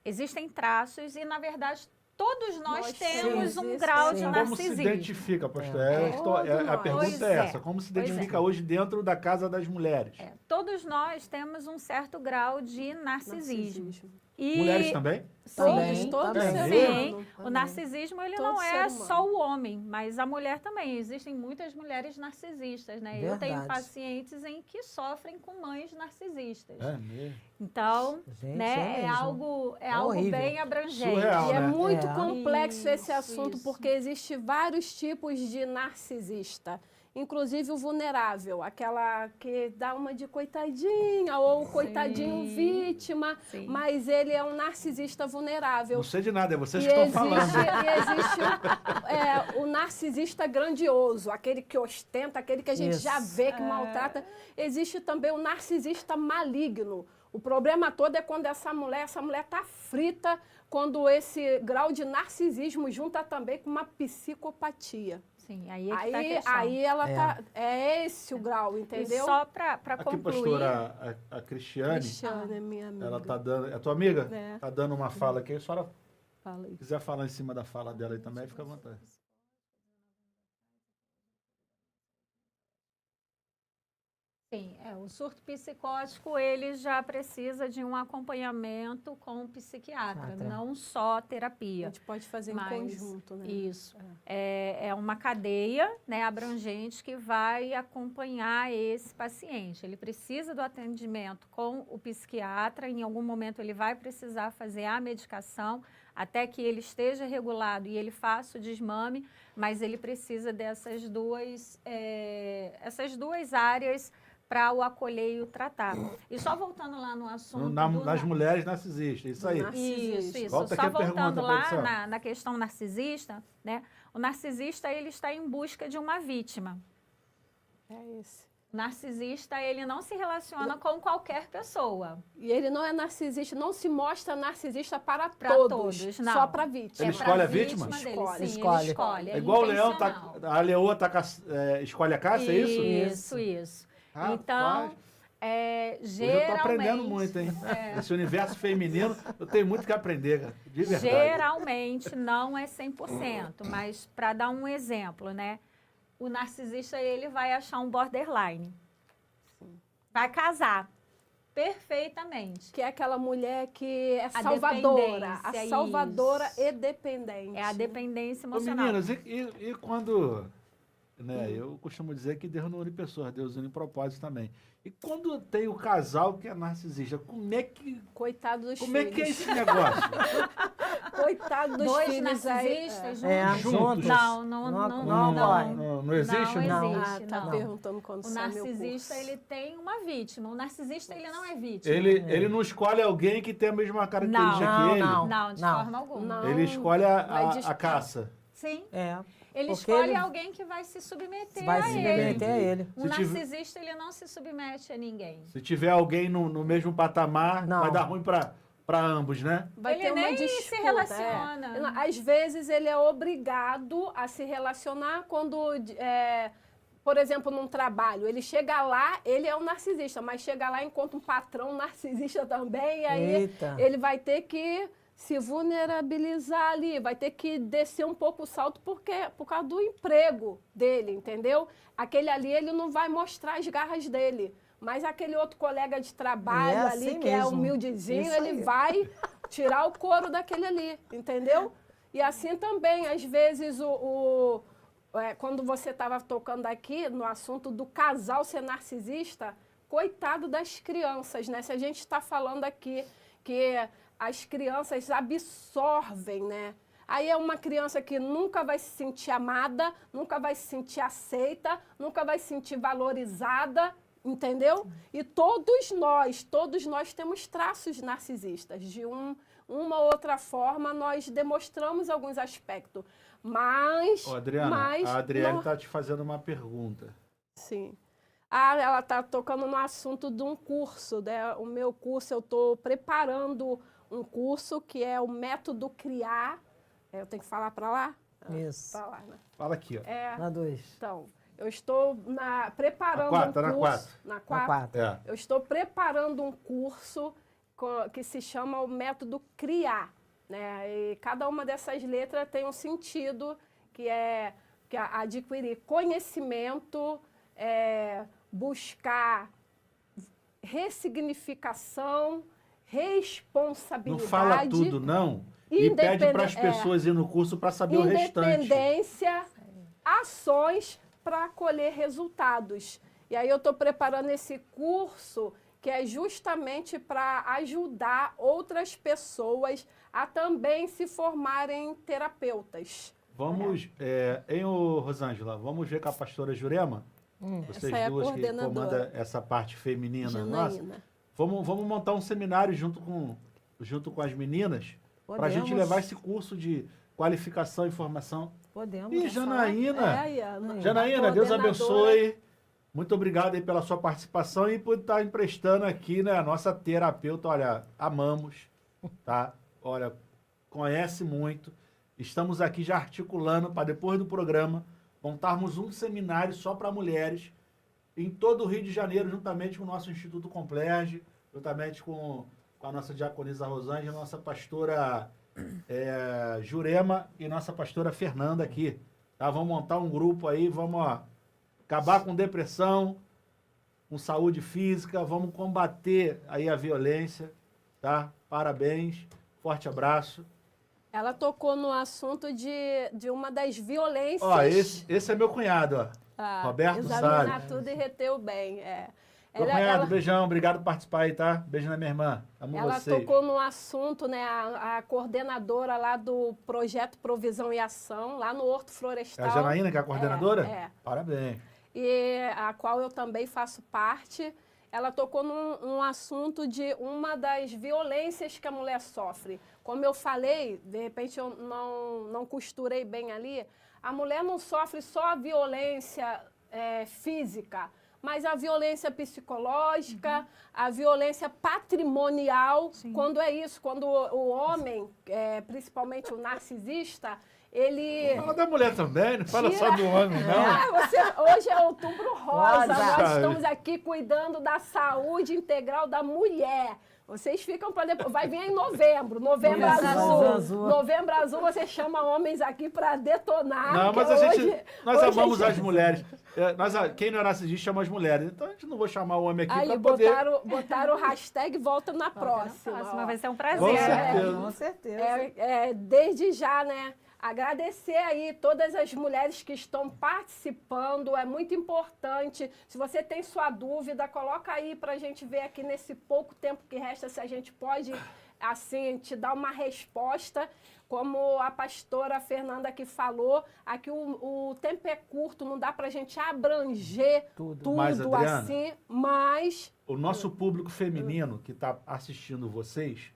Existem traços e, na verdade, todos nós temos um grau de sim. Como se narcisismo. identifica, pastor? A Todos pergunta nós. é essa. Como se Pois identifica é. hoje dentro da casa das mulheres? Todos nós temos um certo grau de narcisismo. E Mulheres também? Todo Também. ser Sim, humano. o narcisismo ele Todo não é ser humano. só o homem, mas a mulher também. Existem muitas mulheres narcisistas, né? Eu tenho Verdade. pacientes em que sofrem com mães narcisistas. É mesmo. Então, Gente, né, é mesmo. algo horrível. bem abrangente. Surreal. E é né? muito É. complexo esse Isso, assunto, isso. porque existe vários tipos de narcisista. Inclusive o vulnerável, aquela que dá uma de coitadinha ou coitadinho vítima, Sim. mas ele é um narcisista vulnerável. Não sei de nada, é vocês E que estão existe, falando. e existe o narcisista grandioso, aquele que ostenta, aquele que a gente Isso. já vê que maltrata. Existe também o narcisista maligno. O problema todo é quando essa mulher está frita, quando esse grau de narcisismo junta também com uma psicopatia. Sim, aí é que tá a Aí, questão. aí ela tá. É esse o grau, E entendeu? só para Aqui, concluir, pastora, a Cristiane, Cristiane é minha amiga. ela tá dando. É tua amiga? É. Tá dando uma fala aqui. A senhora Fala aí. quiser falar em cima da fala dela aí também, fica à vontade. sim, o surto psicótico ele já precisa de um acompanhamento com o psiquiatra, Psiquiatra. não só A terapia. gente pode fazer em Mas conjunto, né? Isso. É uma cadeia, né, abrangente que vai acompanhar esse paciente. Ele precisa do atendimento com o psiquiatra, em algum momento ele vai precisar fazer a medicação até que ele esteja regulado e ele faça o desmame, mas ele precisa essas duas áreas para o acolher e o tratar. E só voltando lá no assunto Nas mulheres narcisistas, isso aí. Isso. Volta aqui Só a pergunta, voltando lá produção. na questão narcisista, né? O narcisista, ele está em busca de uma vítima. É esse. O narcisista, ele não se relaciona com qualquer pessoa. E ele não é narcisista, não se mostra narcisista para Pra todos, não. só para vítima. Ele pra escolhe a vítima? dele, Escolhe. sim, Escolhe. ele escolhe. É igual o leão, intencional. a leoa escolhe a caça, é isso? Isso. Rapaz, Então, hoje eu tô geralmente... aprendendo muito, hein? Esse universo feminino, eu tenho muito que aprender, cara, de verdade. Geralmente não é 100%, mas para dar um exemplo, né? O narcisista, ele vai achar um borderline. Vai casar perfeitamente. Que é aquela mulher que é A salvadora. A dependência, salvadora isso. e dependente. É a dependência Ô, emocional. meninas, e quando... Né, eu costumo dizer que Deus não une pessoas, Deus une propósitos também. E quando tem o casal que é narcisista, como é que é esse negócio? Coitado dos Dois filhos aí. narcisistas Juntos? Não pode. Não existe? Não Não. existe. Tá não. perguntando quando O sai meu narcisista, curso. ele tem uma vítima. O narcisista, ele não é vítima. Ele não escolhe alguém que tem a mesma característica Não, que ele. Não, de forma alguma. Não. Ele escolhe Vai a caça. Sim. Ele Porque escolhe ele alguém que vai se submeter vai a se ele. submeter a ele. O Se tiver- narcisista, ele não se submete a ninguém. Se tiver alguém no mesmo patamar, Não. vai dar ruim para ambos, né? Vai Ele ter uma nem se disputa, relaciona. Às vezes ele é obrigado a se relacionar quando, por exemplo, num trabalho. Ele chega lá, ele é um narcisista, mas chega lá e encontra um patrão narcisista também, e aí Eita. ele vai ter que se vulnerabilizar ali, vai ter que descer um pouco o salto por causa do emprego dele, entendeu? Aquele ali, ele não vai mostrar as garras dele. Mas aquele outro colega de trabalho É ali, assim que é mesmo. humildezinho, Isso ele aí. vai tirar o couro daquele ali, entendeu? E assim também, às vezes, quando você estava tocando aqui no assunto do casal ser narcisista, coitado das crianças, né? Se a gente está falando aqui que as crianças absorvem, né? Aí é uma criança que nunca vai se sentir amada, nunca vai se sentir aceita, nunca vai se sentir valorizada, entendeu? E todos nós temos traços narcisistas. De uma ou outra forma, nós demonstramos alguns aspectos. Mas... Ô, Adriana, mas a Adriane não- está te fazendo uma pergunta. Sim. Ela está tocando no assunto de um curso, né? O meu curso, eu estou preparando um curso que é o método criar. Eu tenho que falar para lá? Isso. Para lá, né? Fala aqui, ó. Na 2. Então, eu estou preparando Na 4, um tá na curso. 4. Na Na 4. 4. É. Eu estou preparando um curso que se chama o método criar, né? E cada uma dessas letras tem um sentido que é adquirir conhecimento, buscar ressignificação, responsabilidade. Não fala tudo, não. E pede para as pessoas ir no curso para saber o restante. Independência, ações para colher resultados. E aí eu estou preparando esse curso que é justamente para ajudar outras pessoas a também se formarem terapeutas. Vamos, hein, ô, Rosângela, vamos ver com a pastora Jurema? Vocês Essa é a duas que coordenadora. comandam essa parte feminina nossa. Janaína. Vamos montar um seminário junto com as meninas para a gente Podemos. levar esse curso de qualificação e formação. Podemos. E Janaína, Ana. Janaína, Deus Coordenadora. abençoe. Muito obrigado aí pela sua participação e por estar emprestando aqui, né, a nossa terapeuta. Olha, amamos, tá? Olha, conhece muito. Estamos aqui já articulando para depois do programa montarmos um seminário só para mulheres em todo o Rio de Janeiro, juntamente com o nosso Instituto Complerge, juntamente com a nossa diaconisa Rosângela, nossa pastora Jurema e nossa pastora Fernanda aqui. Tá? Vamos montar um grupo aí, vamos acabar com depressão, com saúde física, vamos combater aí a violência, tá? Parabéns, forte abraço. Ela tocou no assunto de uma das violências. Ó, esse é meu cunhado, ó. Roberto examinar Salles. tudo e reter o bem. Meu cunhado, beijão, obrigado por participar aí, tá? Beijo na minha irmã, amo Ela vocês. tocou no assunto, né, a coordenadora lá do Projeto Provisão e Ação, lá no Horto É Florestal. a Janaína que é a coordenadora? É. Parabéns. e a qual eu também faço parte, ela tocou num assunto de uma das violências que a mulher sofre. Como eu falei, de repente eu não costurei bem ali, a mulher não sofre só a violência física, mas a violência psicológica, a violência patrimonial, quando é isso, quando o homem, principalmente o narcisista, ele... Fala da mulher também, não fala só do homem, não. Hoje é Outubro Rosa, nós estamos aqui cuidando da saúde integral da mulher. Vocês ficam para depois. Vai vir em novembro. Novembro azul. Novembro azul, você chama homens aqui para detonar. Não, mas nós amamos as mulheres. Quem não é narcisista chama as mulheres. Então a gente não vou chamar o homem aqui para poder... botaram o hashtag volta na próxima. Vai ser um prazer. Com certeza. Com certeza. Desde já, né? Agradecer aí todas as mulheres que estão participando, é muito importante. Se você tem sua dúvida, coloca aí para a gente ver aqui nesse pouco tempo que resta, se a gente pode, assim, te dar uma resposta. Como a pastora Fernanda aqui falou, aqui o tempo é curto, não dá para a gente abranger tudo mas, Adriana, assim, mas... O nosso público feminino que está assistindo vocês...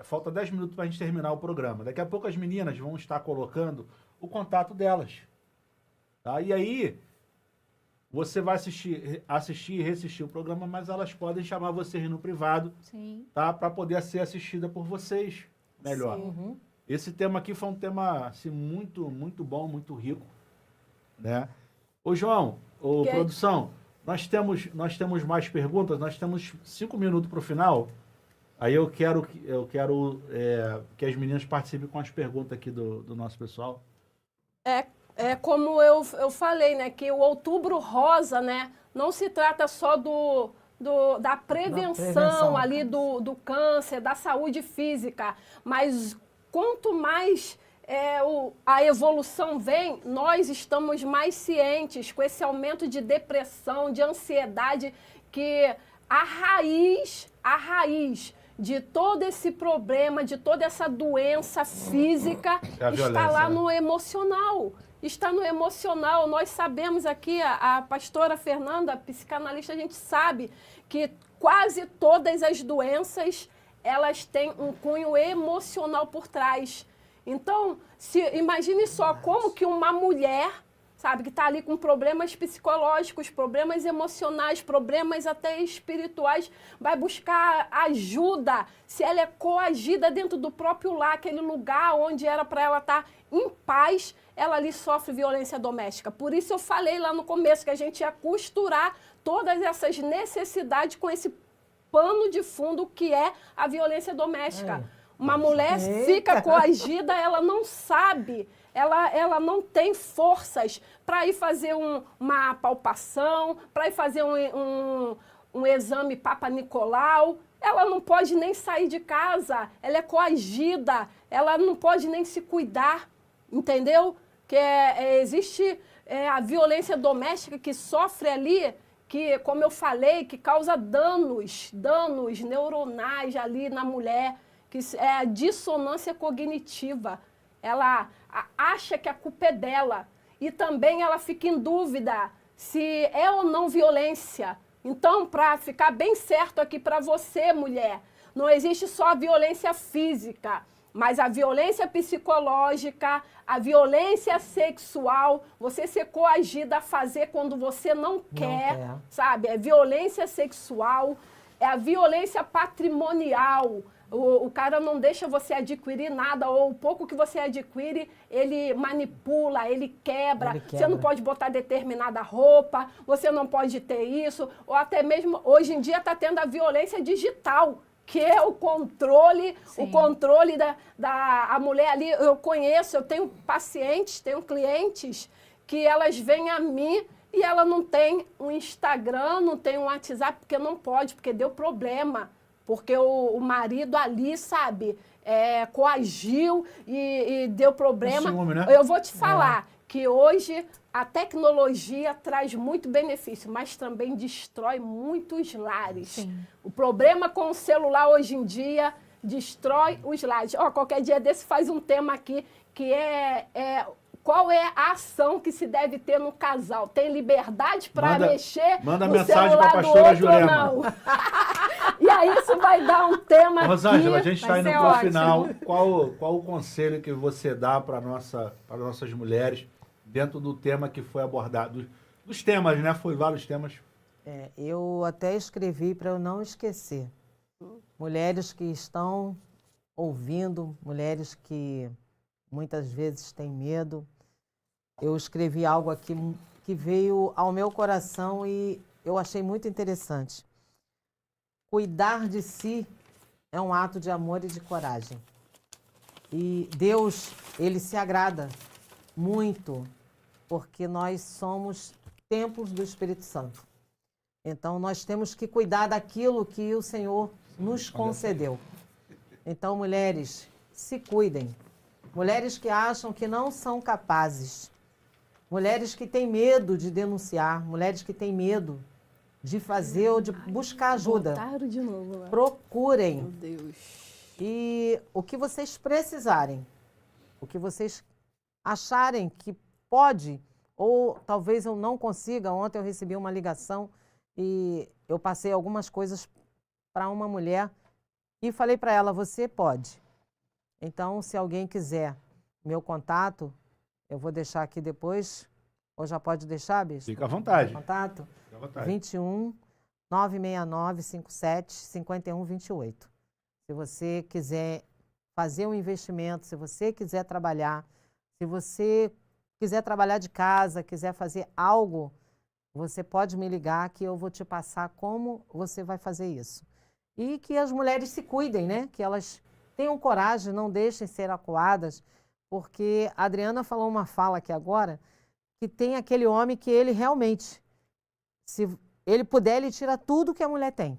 Falta 10 minutos para a gente terminar o programa. Daqui a pouco as meninas vão estar colocando o contato delas. Tá? E aí, você vai assistir e reassistir o programa, mas elas podem chamar vocês no privado, tá? Para poder ser assistida por vocês melhor. Esse tema aqui foi um tema assim, muito, muito bom, muito rico. Né? Ô, João, produção, nós temos mais perguntas, nós temos 5 minutos para o final. Aí eu quero que as meninas participem com as perguntas aqui do nosso pessoal. Como eu falei, né, que o Outubro Rosa, né, não se trata só da prevenção ali do câncer, da saúde física, mas quanto mais a evolução vem, nós estamos mais cientes com esse aumento de depressão, de ansiedade, que a raiz de todo esse problema, de toda essa doença física, está lá no emocional. Está no emocional. Nós sabemos aqui, a pastora Fernanda, a psicanalista, a gente sabe que quase todas as doenças, elas têm um cunho emocional por trás. Então, imagine só como que uma mulher, sabe, que está ali com problemas psicológicos, problemas emocionais, problemas até espirituais, vai buscar ajuda se ela é coagida dentro do próprio lar, aquele lugar onde era para ela estar em paz, ela ali sofre violência doméstica. Por isso eu falei lá no começo que a gente ia costurar todas essas necessidades com esse pano de fundo que é a violência doméstica. Uma mulher fica coagida, ela não sabe, ela não tem forças para ir fazer uma palpação, para ir fazer um exame Papa Nicolau. Ela não pode nem sair de casa, ela é coagida, ela não pode nem se cuidar, entendeu? Que existe a violência doméstica que sofre ali, que, como eu falei, que causa danos neuronais ali na mulher, que é a dissonância cognitiva. Ela acha que a culpa é dela e também ela fica em dúvida se é ou não violência. Então, para ficar bem certo aqui para você, mulher, não existe só a violência física, mas a violência psicológica, a violência sexual, você ser coagida a fazer quando você não quer, sabe? É violência sexual, é a violência patrimonial. O cara não deixa você adquirir nada, ou o pouco que você adquire, ele manipula, ele quebra. Você não pode botar determinada roupa, você não pode ter isso, ou até mesmo, hoje em dia está tendo a violência digital, que é o controle, da mulher ali. Eu conheço, eu tenho pacientes, tenho clientes, que elas vêm a mim e ela não tem um Instagram, não tem um WhatsApp, porque não pode, porque deu problema. Porque o marido ali, sabe, coagiu e deu problema. Ciúme, né? Eu vou te falar que hoje a tecnologia traz muito benefício, mas também destrói muitos lares. Sim. O problema com o celular hoje em dia destrói os lares. Qualquer dia desse faz um tema aqui que é qual é a ação que se deve ter no casal? Tem liberdade para mexer manda no mensagem celular pra do pastora outro ou Jurema. não? E aí isso vai dar um tema Rosângela, a aqui. gente está indo ser para o ótimo. final. Qual o conselho que você dá para nossas mulheres dentro do tema que foi abordado? Dos temas, né? Foi vários temas. Eu até escrevi para eu não esquecer. Mulheres que estão ouvindo, mulheres que muitas vezes têm medo. Eu escrevi algo aqui que veio ao meu coração e eu achei muito interessante. Cuidar de si é um ato de amor e de coragem. E Deus, Ele se agrada muito, porque nós somos templos do Espírito Santo. Então, nós temos que cuidar daquilo que o Senhor nos concedeu. Então, mulheres, se cuidem. Mulheres que acham que não são capazes. Mulheres que têm medo de denunciar. Mulheres que têm medo de fazer ou de buscar ajuda. Botaram de novo lá. Procurem. Meu Deus. E o que vocês precisarem, o que vocês acharem que pode, ou talvez eu não consiga. Ontem eu recebi uma ligação e eu passei algumas coisas para uma mulher e falei para ela, você pode. Então, se alguém quiser meu contato, eu vou deixar aqui depois, ou já pode deixar, Bispo? Fica à vontade. Contato? Fica à vontade. 21 969 57 51 28. Se você quiser fazer um investimento, se você quiser trabalhar, se você quiser trabalhar de casa, quiser fazer algo, você pode me ligar que eu vou te passar como você vai fazer isso. E que as mulheres se cuidem, né? Que elas tenham coragem, não deixem ser acuadas, porque a Adriana falou uma fala aqui agora, que tem aquele homem que ele realmente, se ele puder, ele tira tudo que a mulher tem.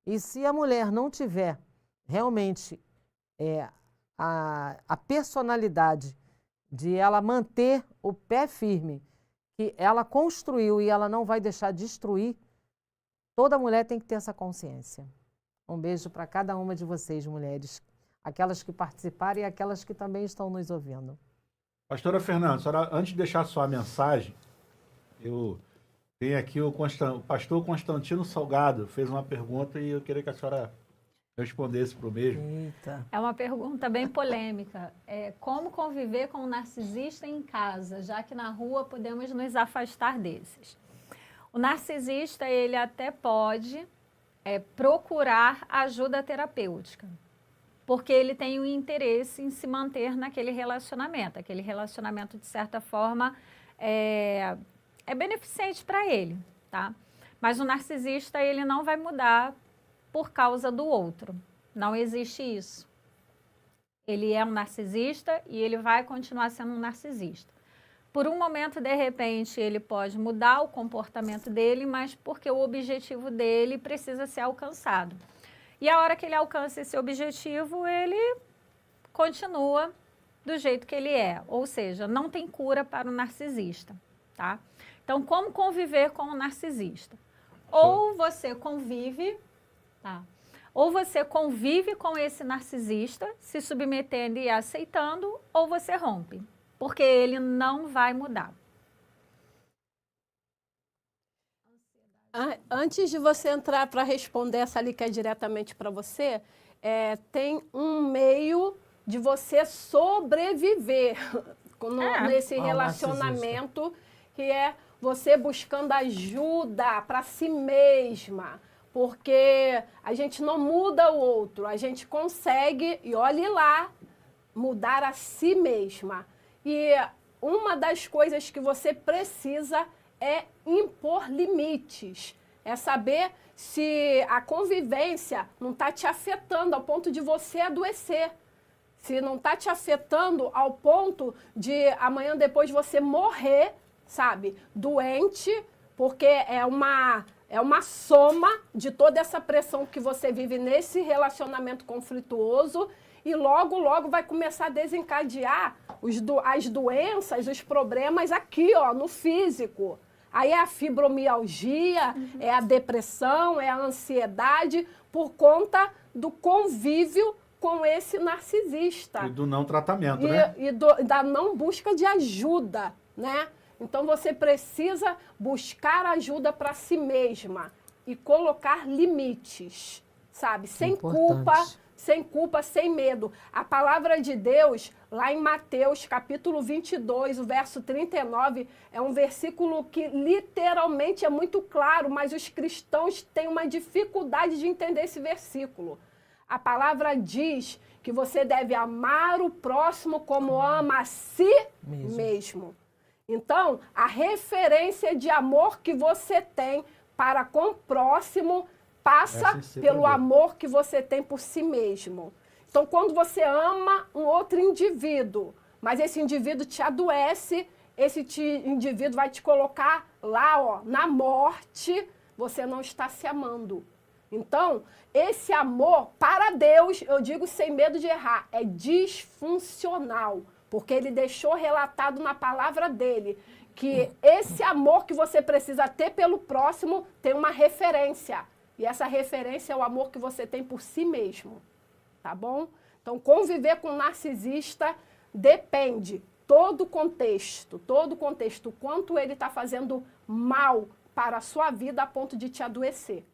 E se a mulher não tiver realmente a personalidade de ela manter o pé firme, que ela construiu e ela não vai deixar destruir, toda mulher tem que ter essa consciência. Um beijo para cada uma de vocês, mulheres, aquelas que participaram e aquelas que também estão nos ouvindo. Pastora Fernanda, a senhora, antes de deixar sua mensagem, eu tenho aqui o pastor Constantino Salgado, fez uma pergunta e eu queria que a senhora respondesse para o mesmo. Eita. É uma pergunta bem polêmica. Como conviver com um narcisista em casa, já que na rua podemos nos afastar desses? O narcisista, ele até pode procurar ajuda terapêutica, porque ele tem um interesse em se manter naquele relacionamento. Aquele relacionamento, de certa forma, é beneficente para ele, tá? Mas o narcisista, ele não vai mudar por causa do outro. Não existe isso. Ele é um narcisista e ele vai continuar sendo um narcisista. Por um momento, de repente, ele pode mudar o comportamento dele, mas porque o objetivo dele precisa ser alcançado. E a hora que ele alcança esse objetivo, ele continua do jeito que ele é. Ou seja, não tem cura para o narcisista, tá? Então, como conviver com o narcisista? Ou você convive, tá? Ou você convive com esse narcisista, se submetendo e aceitando, ou você rompe, porque ele não vai mudar. Antes de você entrar para responder essa ali que é diretamente para você, tem um meio de você sobreviver nesse relacionamento, que é você buscando ajuda para si mesma. Porque a gente não muda o outro, a gente consegue, e olhe lá, mudar a si mesma. E uma das coisas que você precisa é impor limites. É saber se a convivência não está te afetando ao ponto de você adoecer. Se não está te afetando ao ponto de amanhã depois você morrer, sabe, doente, porque é uma soma de toda essa pressão que você vive nesse relacionamento conflituoso e logo, logo vai começar a desencadear as doenças, os problemas aqui, ó, no físico. Aí é a fibromialgia, é a depressão, é a ansiedade por conta do convívio com esse narcisista. E do não tratamento, né? E da não busca de ajuda, né? Então você precisa buscar ajuda para si mesma e colocar limites, sabe? Sem culpa, sem medo. A palavra de Deus, lá em Mateus, capítulo 22, o verso 39, é um versículo que literalmente é muito claro, mas os cristãos têm uma dificuldade de entender esse versículo. A palavra diz que você deve amar o próximo como ama a si mesmo. Então, a referência de amor que você tem para com o próximo passa pelo amor que você tem por si mesmo. Então, quando você ama um outro indivíduo, mas esse indivíduo te adoece, indivíduo vai te colocar lá, ó, na morte, você não está se amando. Então, esse amor para Deus, eu digo sem medo de errar, é disfuncional, porque ele deixou relatado na palavra dele que esse amor que você precisa ter pelo próximo tem uma referência. E essa referência é o amor que você tem por si mesmo, tá bom? Então, conviver com um narcisista depende, todo o contexto, o quanto ele está fazendo mal para a sua vida a ponto de te adoecer.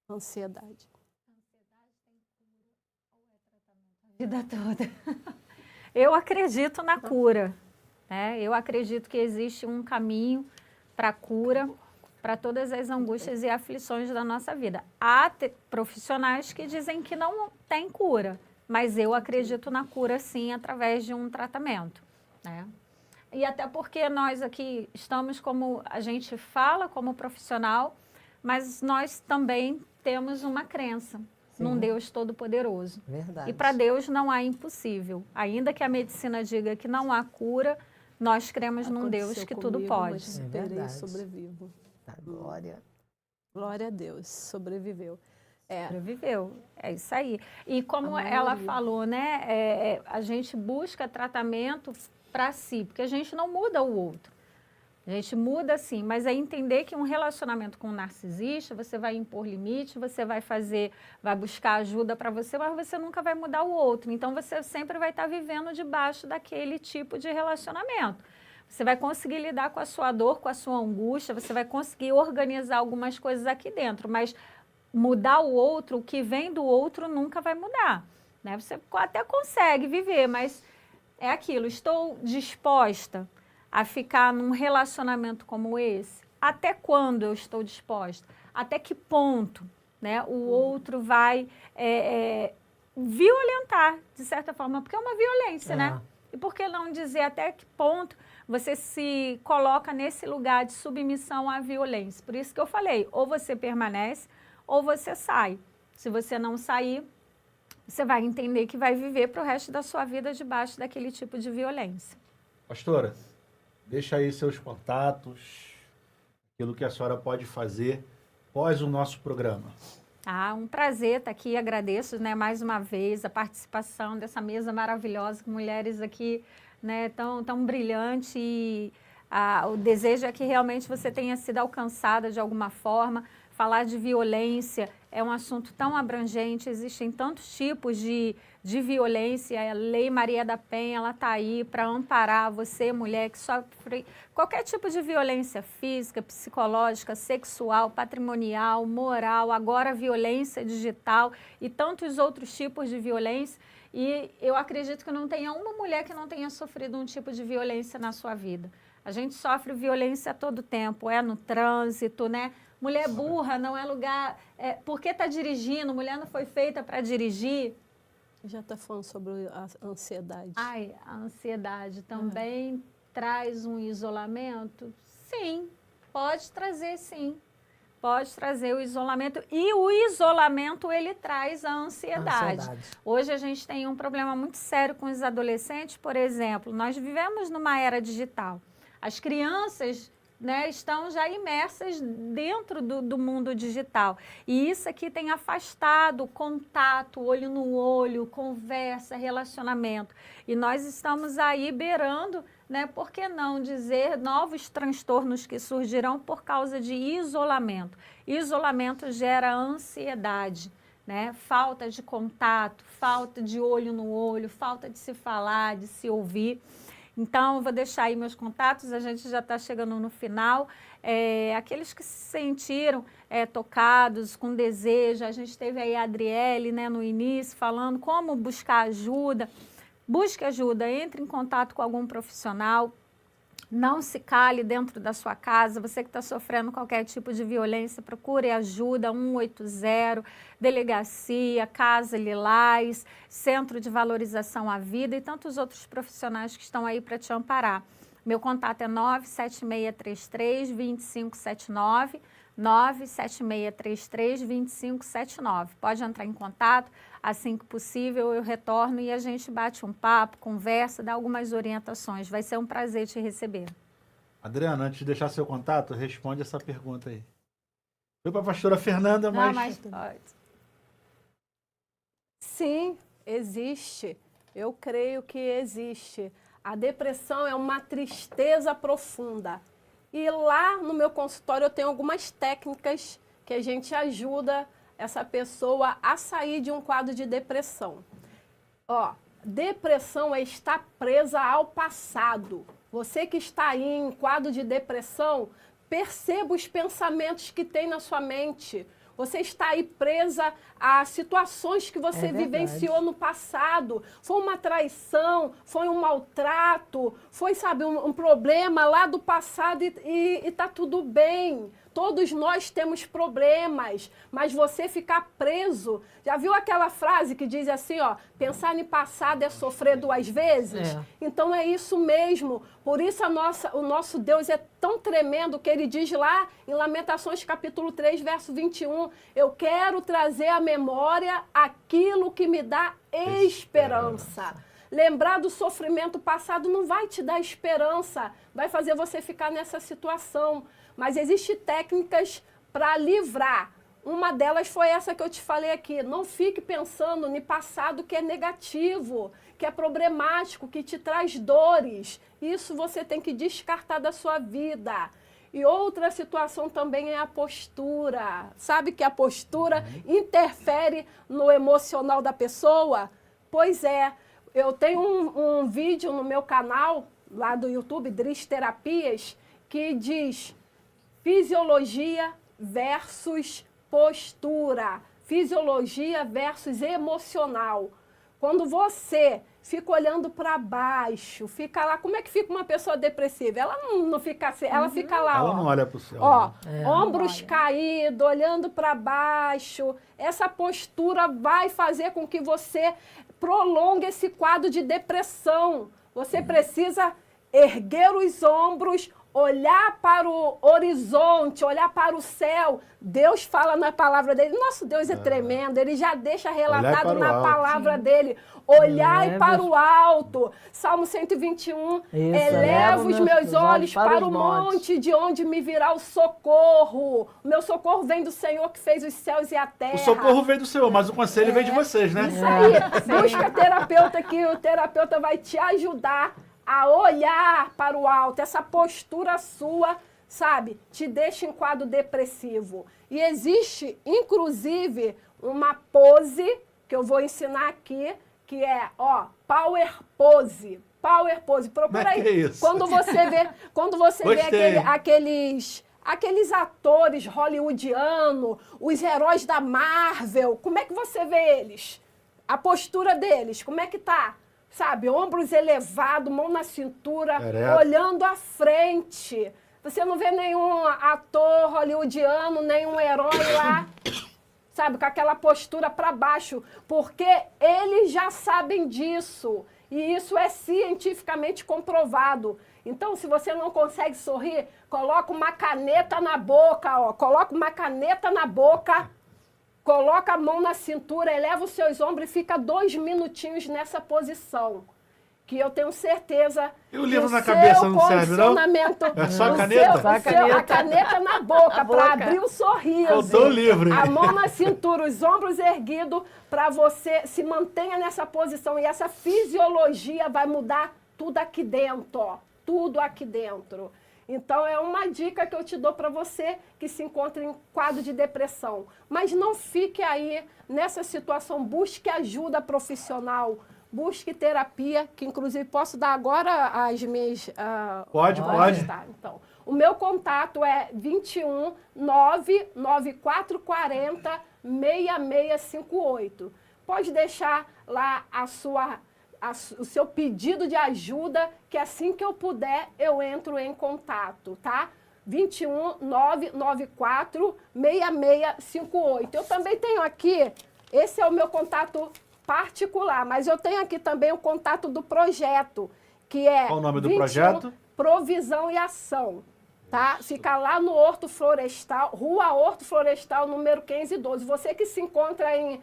Ansiedade. A vida toda. Eu acredito na cura, né? Eu acredito que existe um caminho para a cura, para todas as angústias e aflições da nossa vida. Há profissionais que dizem que não tem cura, mas eu acredito na cura sim, através de um tratamento, né? E até porque nós aqui estamos como, a gente fala como profissional, mas nós também temos uma crença num Deus todo-poderoso. Verdade. E para Deus não há impossível. Ainda que a medicina diga que não há cura, nós cremos num Deus que tudo pode. Mas superei, sobrevivo. Glória. Glória a Deus, sobreviveu. Sobreviveu, é isso aí. E como ela falou, né, a gente busca tratamento para si, porque a gente não muda o outro. A gente muda sim, mas é entender que um relacionamento com um narcisista, você vai impor limite, você vai buscar ajuda para você, mas você nunca vai mudar o outro. Então, você sempre vai estar vivendo debaixo daquele tipo de relacionamento. Você vai conseguir lidar com a sua dor, com a sua angústia, você vai conseguir organizar algumas coisas aqui dentro, mas mudar o outro, o que vem do outro nunca vai mudar, né? Você até consegue viver, mas é aquilo, estou disposta a ficar num relacionamento como esse? Até quando eu estou disposta? Até que ponto, né, o outro vai violentar, de certa forma, porque é uma violência, né? E por que não dizer até que ponto você se coloca nesse lugar de submissão à violência? Por isso que eu falei, ou você permanece ou você sai. Se você não sair, você vai entender que vai viver para o resto da sua vida debaixo daquele tipo de violência. Pastora, deixa aí seus contatos, aquilo que a senhora pode fazer após o nosso programa. Um prazer estar aqui, agradeço, né, mais uma vez a participação dessa mesa maravilhosa, com mulheres aqui, né, tão brilhante, e o desejo é que realmente você tenha sido alcançada de alguma forma. Falar de violência é um assunto tão abrangente, existem tantos tipos de violência. A Lei Maria da Penha, ela está aí para amparar você, mulher, que sofre qualquer tipo de violência física, psicológica, sexual, patrimonial, moral, agora violência digital e tantos outros tipos de violência. E eu acredito que não tenha uma mulher que não tenha sofrido um tipo de violência na sua vida. A gente sofre violência a todo tempo, no trânsito, né? Mulher burra não é lugar... porque está dirigindo, mulher não foi feita para dirigir. Já está falando sobre a ansiedade. A ansiedade também traz um isolamento? Sim, pode trazer sim. Pode trazer o isolamento. E o isolamento, ele traz a ansiedade. Hoje a gente tem um problema muito sério com os adolescentes. Por exemplo, nós vivemos numa era digital. As crianças, né, estão já imersas dentro do mundo digital. E isso aqui tem afastado o contato, olho no olho, conversa, relacionamento. E nós estamos aí beirando, né, por que não dizer, novos transtornos que surgirão por causa de isolamento. Isolamento gera ansiedade, né? Falta de contato, falta de olho no olho, falta de se falar, de se ouvir. Então, eu vou deixar aí meus contatos, a gente já está chegando no final. Aqueles que se sentiram tocados, com desejo, a gente teve aí a Adriele, né, no início, falando como buscar ajuda. Busque ajuda, entre em contato com algum profissional. Não se cale dentro da sua casa. Você que está sofrendo qualquer tipo de violência, procure ajuda, 180, delegacia, Casa Lilás, Centro de Valorização à Vida e tantos outros profissionais que estão aí para te amparar. Meu contato é 97633-2579, 97633-2579. Pode entrar em contato, assim que possível eu retorno e a gente bate um papo, conversa, dá algumas orientações. Vai ser um prazer te receber. Adriana, antes de deixar seu contato, responde essa pergunta aí. Foi para a pastora Fernanda, mas... Não, mas pode. Sim, existe. Eu creio que existe. A depressão é uma tristeza profunda. E lá no meu consultório eu tenho algumas técnicas que a gente ajuda essa pessoa a sair de um quadro de depressão. Ó, depressão é estar presa ao passado. Você que está aí em quadro de depressão, perceba os pensamentos que tem na sua mente. Você está aí presa a situações que você vivenciou no passado. Foi uma traição, foi um maltrato, foi, sabe, um problema lá do passado e está tudo bem. Todos nós temos problemas, mas você ficar preso... Já viu aquela frase que diz assim, ó, pensar em passado é sofrer 2 vezes? Então é isso mesmo. Por isso o nosso Deus é tão tremendo que ele diz lá em Lamentações capítulo 3, verso 21, eu quero trazer à memória aquilo que me dá esperança. Lembrar do sofrimento passado não vai te dar esperança, vai fazer você ficar nessa situação. Mas existem técnicas para livrar. Uma delas foi essa que eu te falei aqui. Não fique pensando no passado que é negativo, que é problemático, que te traz dores. Isso você tem que descartar da sua vida. E outra situação também é a postura. Sabe que a postura interfere no emocional da pessoa? Pois é. Eu tenho um vídeo no meu canal, lá do YouTube, Dris Terapias, que diz fisiologia versus postura, fisiologia versus emocional. Quando você fica olhando para baixo, fica lá, como é que fica uma pessoa depressiva? Ela não fica assim, ela fica lá, Ela ó, não olha para o céu. ó, Né? ombros caídos, olhando para baixo. Essa postura vai fazer com que você prolongue esse quadro de depressão. Você precisa erguer os ombros, olhar para o horizonte, olhar para o céu. Deus fala na palavra dele. Nosso Deus é tremendo, ele já deixa relatado na palavra dele. Olhai para o alto. Salmo 121. Eleva os meus olhos para o monte, de onde me virá o socorro. O meu socorro vem do Senhor que fez os céus e a terra. O socorro vem do Senhor, mas o conselho vem de vocês, né? Isso aí. Busca terapeuta que o terapeuta vai te ajudar a olhar para o alto. Essa postura sua, sabe, te deixa em quadro depressivo. E existe, inclusive, uma pose que eu vou ensinar aqui, que é, ó, power pose. Power pose. Procura aí. Que é isso? Quando você vê aqueles atores hollywoodianos, os heróis da Marvel, como é que você vê eles? A postura deles, como é que tá? Sabe, ombros elevados, mão na cintura, olhando à frente. Você não vê nenhum ator hollywoodiano, nenhum herói lá, sabe, com aquela postura para baixo, porque eles já sabem disso. E isso é cientificamente comprovado. Então, se você não consegue sorrir, coloca uma caneta na boca, ó. Coloca uma caneta na boca, coloca a mão na cintura, eleva os seus ombros e fica 2 minutinhos nessa posição. Que eu tenho certeza E o livro na cabeça não serve, não? É só a caneta? A caneta na boca, para abrir o sorriso. Faltou o livro. A mão na cintura, os ombros erguidos, para você se mantenha nessa posição. E essa fisiologia vai mudar tudo aqui dentro, ó. Tudo aqui dentro. Então, é uma dica que eu te dou para você que se encontra em quadro de depressão. Mas não fique aí nessa situação, busque ajuda profissional, busque terapia, que inclusive posso dar agora as minhas... Pode. Tá, então, o meu contato é 21 99440 6658. Pode deixar lá o seu pedido de ajuda, que assim que eu puder, eu entro em contato, tá? 21 994 6658. Eu também tenho aqui, esse é o meu contato particular, mas eu tenho aqui também o contato do projeto, que é... Qual o nome do projeto? Provisão e Ação, tá? Fica lá no Horto Florestal, Rua Horto Florestal, número 512. Você que se encontra em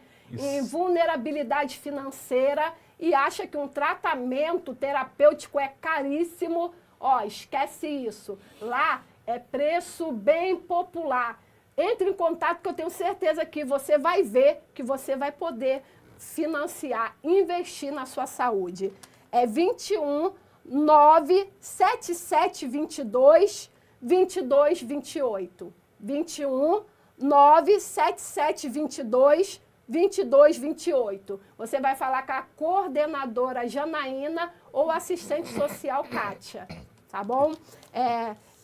vulnerabilidade financeira e acha que um tratamento terapêutico é caríssimo, ó, esquece isso. Lá é preço bem popular. Entre em contato que eu tenho certeza que você vai ver que você vai poder financiar, investir na sua saúde. É 21 97722 2228. 21 97722 2228. Você vai falar com a coordenadora Janaína ou assistente social Kátia, tá bom?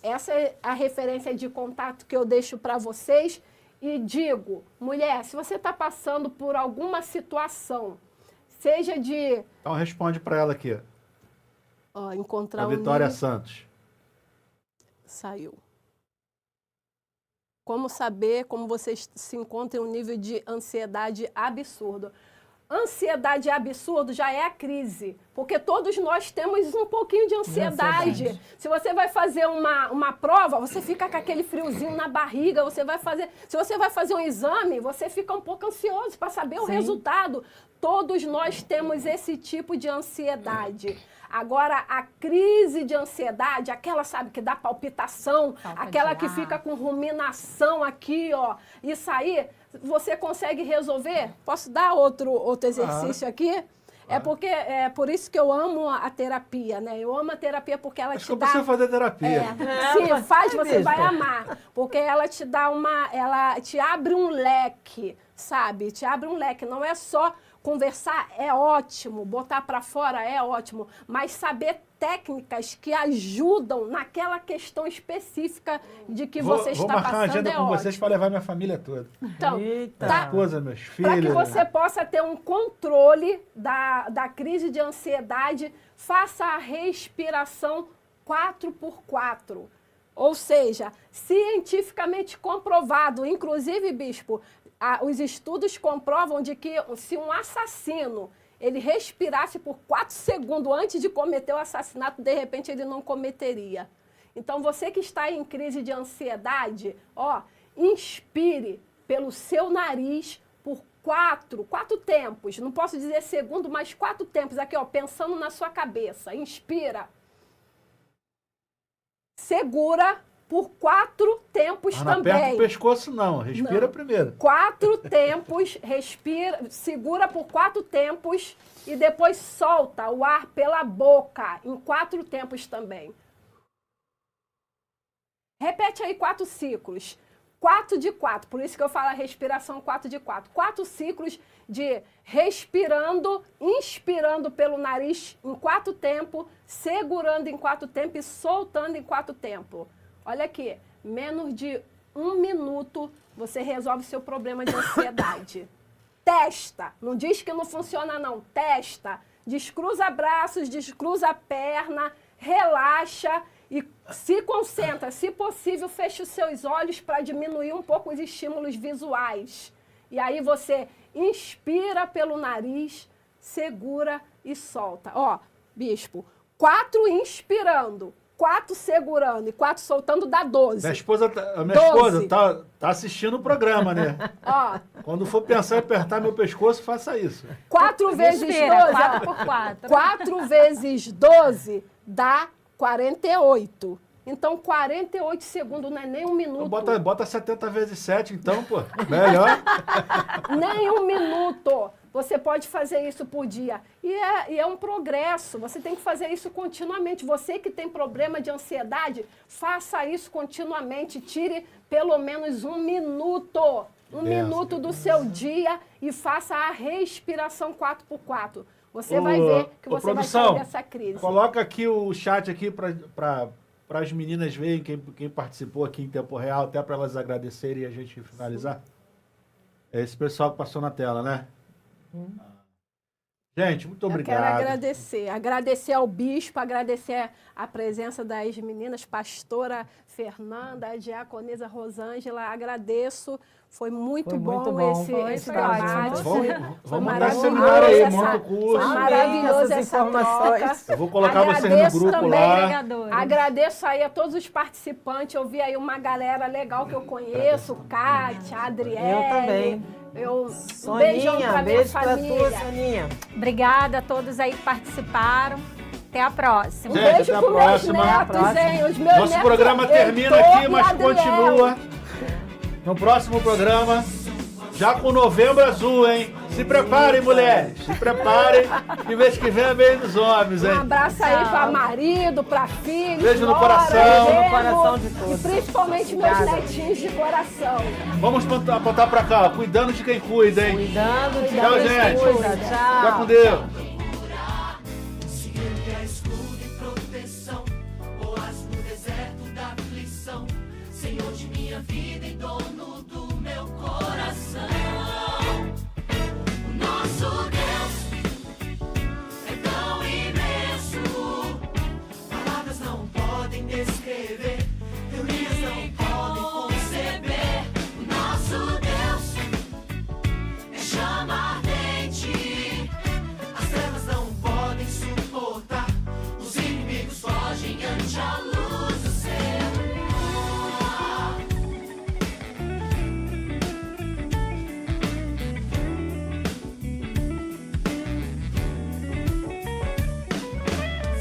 Essa é a referência de contato que eu deixo para vocês. E digo, mulher, se você está passando por alguma situação, seja de... Então responde para ela aqui. Ó, encontrar A Vitória nível... Santos. Saiu. Como saber como você se encontra em um nível de ansiedade absurdo? Ansiedade absurdo já é a crise, porque todos nós temos um pouquinho de ansiedade. Se você vai fazer uma prova, você fica com aquele friozinho na barriga, se você vai fazer um exame, você fica um pouco ansioso para saber o resultado. Todos nós temos esse tipo de ansiedade. Agora, a crise de ansiedade, aquela, sabe, que dá palpitação, aquela que fica com ruminação aqui, ó, isso aí, você consegue resolver? Posso dar outro exercício aqui? É por isso que eu amo a terapia, né? Eu amo a terapia porque ela te dá... Acho que eu preciso fazer terapia. Sim, faz, você vai amar. Porque ela te dá ela te abre um leque, sabe? Te abre um leque, não é só... Conversar é ótimo, botar para fora é ótimo, mas saber técnicas que ajudam naquela questão específica de que você está passando é ótimo. Vou marcar uma agenda com vocês para levar minha família toda. Então, Minha esposa, meus filhos. para que você possa ter um controle da crise de ansiedade, faça a respiração 4x4. Ou seja, cientificamente comprovado, inclusive, bispo, os estudos comprovam de que se um assassino ele respirasse por 4 segundos antes de cometer o assassinato, de repente ele não cometeria. Então, você que está em crise de ansiedade, ó, inspire pelo seu nariz por 4 tempos. Não posso dizer segundo, mas 4 tempos. Aqui, ó, pensando na sua cabeça. Inspira. Segura por 4 tempos não também. Não aperta o pescoço, não. Respira primeiro. 4 tempos, respira, segura por 4 tempos e depois solta o ar pela boca em 4 tempos também. Repete aí 4 ciclos. 4 de 4, por isso que eu falo a respiração 4 de 4. 4 ciclos de respirando, inspirando pelo nariz em 4 tempos, segurando em 4 tempos e soltando em 4 tempos. Olha aqui, menos de 1 minuto você resolve seu problema de ansiedade. Testa, não diz que não funciona não, testa. Descruza braços, descruza a perna, relaxa e se concentra. Se possível, feche os seus olhos para diminuir um pouco os estímulos visuais. E aí você inspira pelo nariz, segura e solta. Ó, bispo, 4 inspirando, 4 segurando e 4 soltando dá 12. Minha esposa tá assistindo o programa, né? Ó, quando for pensar em apertar meu pescoço, faça isso. 4 vezes 12. 4 por 4. 4 vezes 12 dá 48. Então, 48 segundos não é nem 1 minuto. Então bota 70 vezes 7, então, pô. Melhor. Nem 1 minuto. Você pode fazer isso por dia. E é um progresso, você tem que fazer isso continuamente. Você que tem problema de ansiedade, faça isso continuamente, tire pelo menos um minuto do seu dia e faça a respiração 4x4. Você vai ver que você vai sair dessa crise. Coloca aqui o chat aqui para as meninas verem quem participou aqui em tempo real, até para elas agradecerem e a gente finalizar. É esse pessoal que passou na tela, né? Gente, muito obrigado. Eu quero agradecer ao bispo, agradecer a presença das meninas, pastora Fernanda, a diaconisa Rosângela, agradeço. Foi muito bom esse debate. Vamos mandar esse seminário aí, monta o curso. Foi maravilhoso essa troca. Eu vou colocar vocês no grupo lá. Agradeço aí a todos os participantes. Eu vi aí uma galera legal que eu conheço, Kátia, Adriele. Eu também. Um beijão pra minha beijo família. pra tu, Soninha. Obrigada a todos aí que participaram. Até a próxima. Um beijo até a pros meus próxima. netos, hein? Os meus Nosso netos, programa termina Heitor aqui, e mas Adriel. continua. No próximo programa, já com Novembro Azul, hein? Se preparem, mulheres. Se preparem. Que mês que vem é bem dos homens, hein? Um abraço aí pra marido, pra filho. Beijo no nora, coração. genro, No coração de todos. E principalmente Obrigada. meus netinhos de coração. Vamos apontar pra cá, ó. Cuidando de quem cuida, hein? Cuidando de Tchau, quem gente. cuida. Tchau. Fica com Deus. Se ele é escudo e proteção, oásis no deserto da aflição, Senhor de minha vida e dono do meu coração. O nosso Deus é tão imenso, palavras não podem descrever, teorias não podem conceber. O nosso Deus é chama ardente, as trevas não podem suportar, os inimigos fogem ante a luz do céu.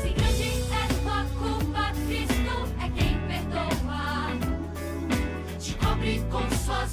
Se grande é tua culpa, Cristo é quem perdoa, te cobre com sua